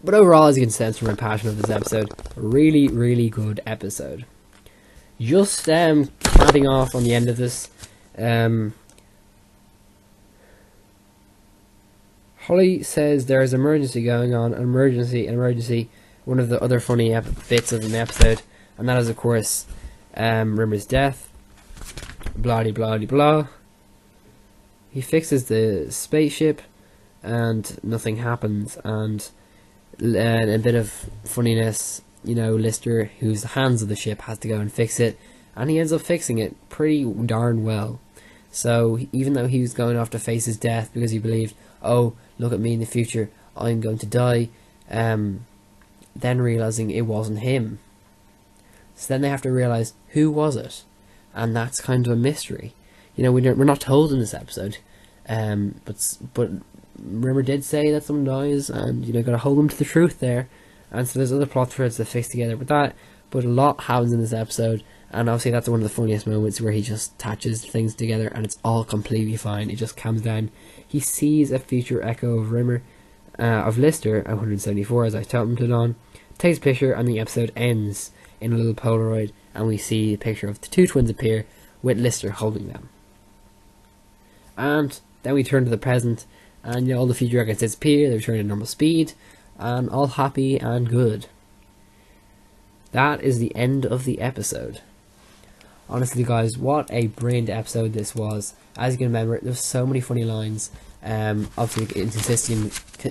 But overall, as you can sense from my passion of this episode, really, really good episode. Just capping off on the end of this, Holly says there is emergency going on, an emergency. One of the other funny bits of an episode, and that is of course Rimmer's death. Blah blah blah. He fixes the spaceship, and nothing happens. And a bit of funniness, Lister, who's the hands of the ship, has to go and fix it, and he ends up fixing it pretty darn well. So even though he was going off to face his death because he believed, oh, look at me in the future, I'm going to die, then realizing it wasn't him. So then they have to realize, who was it? And that's kind of a mystery. You know, we're not told in this episode, but Rimmer did say that someone dies, and you know, gotta hold them to the truth there. And so there's other plot threads that fix together with that, but a lot happens in this episode, and obviously that's one of the funniest moments where he just attaches things together, and it's all completely fine. It just calms down. He sees a future echo of Rimmer, of Lister, 174, as I commented on, takes a picture, and the episode ends in a little Polaroid, and we see a picture of the two twins appear with Lister holding them. And then we turn to the present, and you know, all the future records disappear, they return to normal speed, and all happy and good. That is the end of the episode. Honestly, guys, what a brilliant episode this was. As you can remember, there's so many funny lines. Obviously,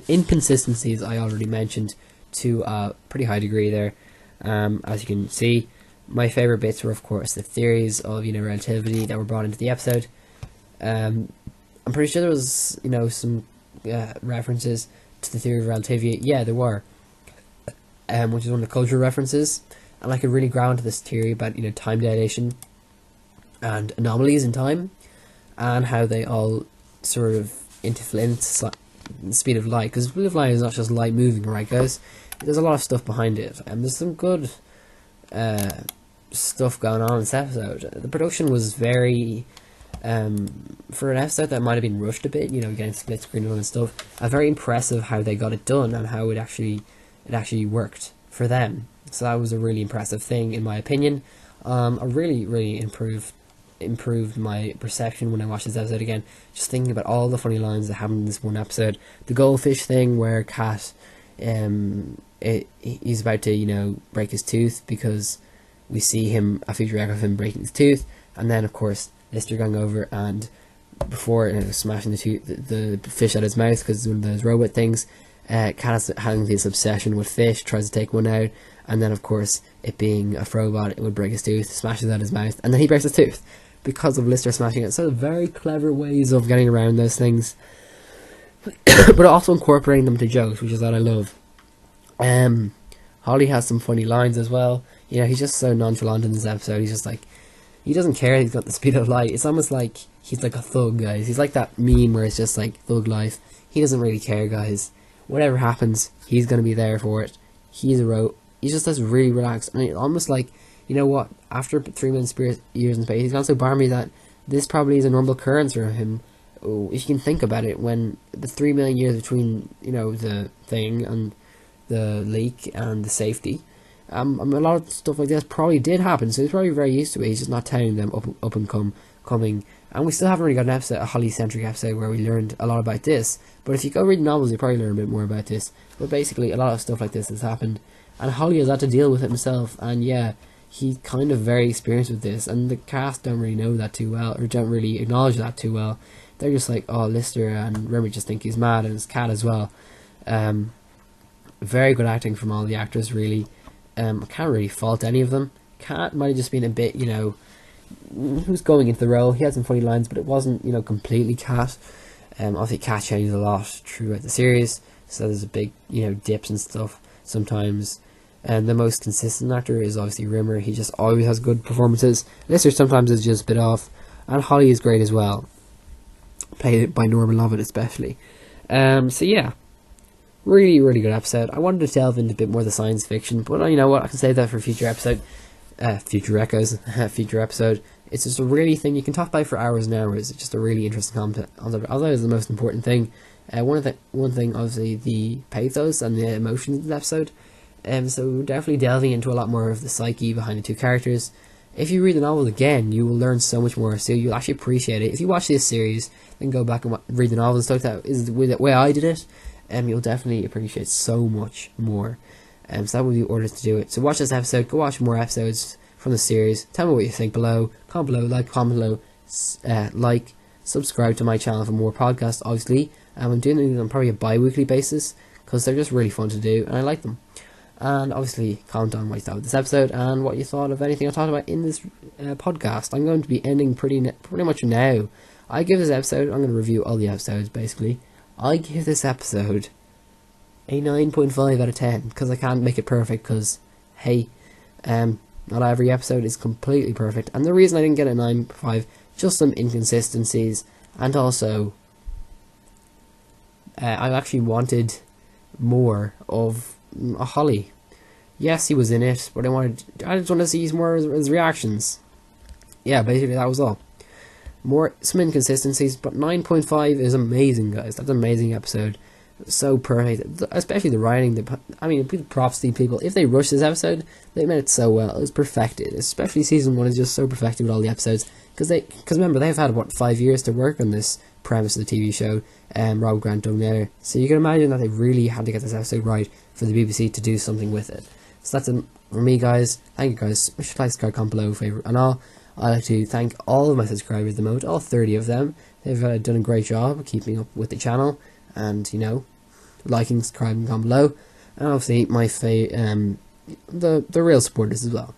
inconsistencies I already mentioned to a pretty high degree there. As you can see, my favourite bits were, of course, the theories of, you know, relativity that were brought into the episode. I'm pretty sure there was, you know, some references to the theory of relativity. Yeah, there were. Which is one of the cultural references. And I could really ground to this theory about, you know, time dilation and anomalies in time, and how they all sort of influence the speed of light. Because the speed of light is not just light moving, right, guys? There's a lot of stuff behind it, and there's some good stuff going on in this episode. The production was very, for an episode that might have been rushed a bit, you know, getting split screen and stuff, very impressive how they got it done and how it actually worked for them. So that was a really impressive thing, in my opinion. I really improved my perception when I watched this episode again, just thinking about all the funny lines that happened in this one episode. The goldfish thing where Cat, he's about to, you know, break his tooth, because we see him, a future echo of him breaking his tooth, and then of course Lister going over and before smashing the fish out of his mouth, because it's one of those robot things. Cat having this obsession with fish, tries to take one out, and then of course, it being a robot, it would break his tooth, smashes out his mouth, and then he breaks his tooth because of Lister smashing it. So very clever ways of getting around those things, but also incorporating them to jokes, which is what I love. Holly has some funny lines as well. You know, he's just so nonchalant in this episode. He's just like, he doesn't care he's got the speed of light. It's almost like he's like a thug, guys. He's like that meme where it's just like thug life. He doesn't really care, guys. Whatever happens, he's going to be there for it. He's just this really relaxed, and it's almost like, you know what, after 3 million years in space, he's gone so barmy that this probably is a normal occurrence for him. If you can think about it, when the 3 million years between, you know, the thing and the leak and the safety, a lot of stuff like this probably did happen, so he's probably very used to it. He's just not telling them up and coming. And we still haven't really got an episode, a Holly-centric episode, where we learned a lot about this. But if you go read the novels, you probably learn a bit more about this. But basically, a lot of stuff like this has happened, and Holly has had to deal with it himself. And yeah, he's kind of very experienced with this, and the cast don't really know that too well, or don't really acknowledge that too well. They're just like, oh, Lister and Remy just think he's mad, and his cat as well. Very good acting from all the actors, really. I can't really fault any of them. Cat might have just been a bit, you know, he was going into the role. He had some funny lines, but it wasn't, you know, completely Cat. Obviously, Cat changes a lot throughout the series, so there's a big, you know, dips and stuff sometimes. And the most consistent actor is obviously Rimmer. He just always has good performances. Lister sometimes is just a bit off, and Holly is great as well, played by Norman Lovett especially. So yeah, really good episode. I wanted to delve into a bit more of the science fiction, but you know what, I can save that for a future episode. Future echoes, future episode. It's just a really thing you can talk about for hours and hours. It's just a really interesting concept. Although it's the most important thing. One thing, obviously, the pathos and the emotions of the episode. So we're definitely delving into a lot more of the psyche behind the two characters. If you read the novel again, you will learn so much more. So you'll actually appreciate it. If you watch this series, then go back and read the novel and stuff. That is the way I did it. You'll definitely appreciate so much more. So that would be orders to do it. So watch this episode, go watch more episodes from the series, tell me what you think below, comment below, comment below, subscribe to my channel for more podcasts, obviously. I'm doing them on probably a bi-weekly basis, because they're just really fun to do, and I like them. And obviously, comment on what you thought of this episode, and what you thought of anything I talked about in this podcast. I'm going to be ending pretty much now. I'm going to review all the episodes, basically. I give this episode a 9.5 out of 10, because I can't make it perfect, because, hey, not every episode is completely perfect, and the reason I didn't get a 9.5, just some inconsistencies, and also, I actually wanted more of Holly. Yes, he was in it, but I just wanted to see more of his reactions. Yeah, basically that was all. Some inconsistencies, but 9.5 is amazing, guys. That's an amazing episode. So perfect, especially the writing. I mean, props to people. If they rushed this episode, they made it so well. It was perfected. Especially season 1 is just so perfected with all the episodes. Because remember, they've had, 5 years to work on this premise of the TV show, Rob Grant, Doug Naylor. So you can imagine that they really had to get this episode right for the BBC to do something with it. So that's it for me, guys. Thank you, guys. Smash like, subscribe, comment below, favourite, and all. I'd like to thank all of my subscribers at the moment, all 30 of them. They've done a great job keeping up with the channel, and, liking, subscribing, comment below. And obviously, the real supporters as well.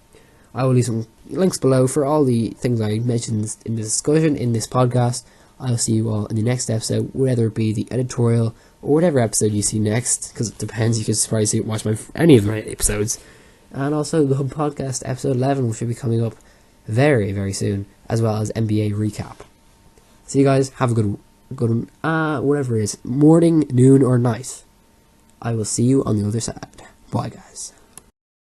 I will leave some links below for all the things I mentioned in the discussion in this podcast. I'll see you all in the next episode, whether it be the editorial or whatever episode you see next, because it depends. You can probably watch any of my episodes. And also the Hub Podcast episode 11, which will be coming up very, very soon, as well as NBA recap. See you guys. Have a good whatever it is, morning, noon, or night. I will see you on the other side. Bye, guys.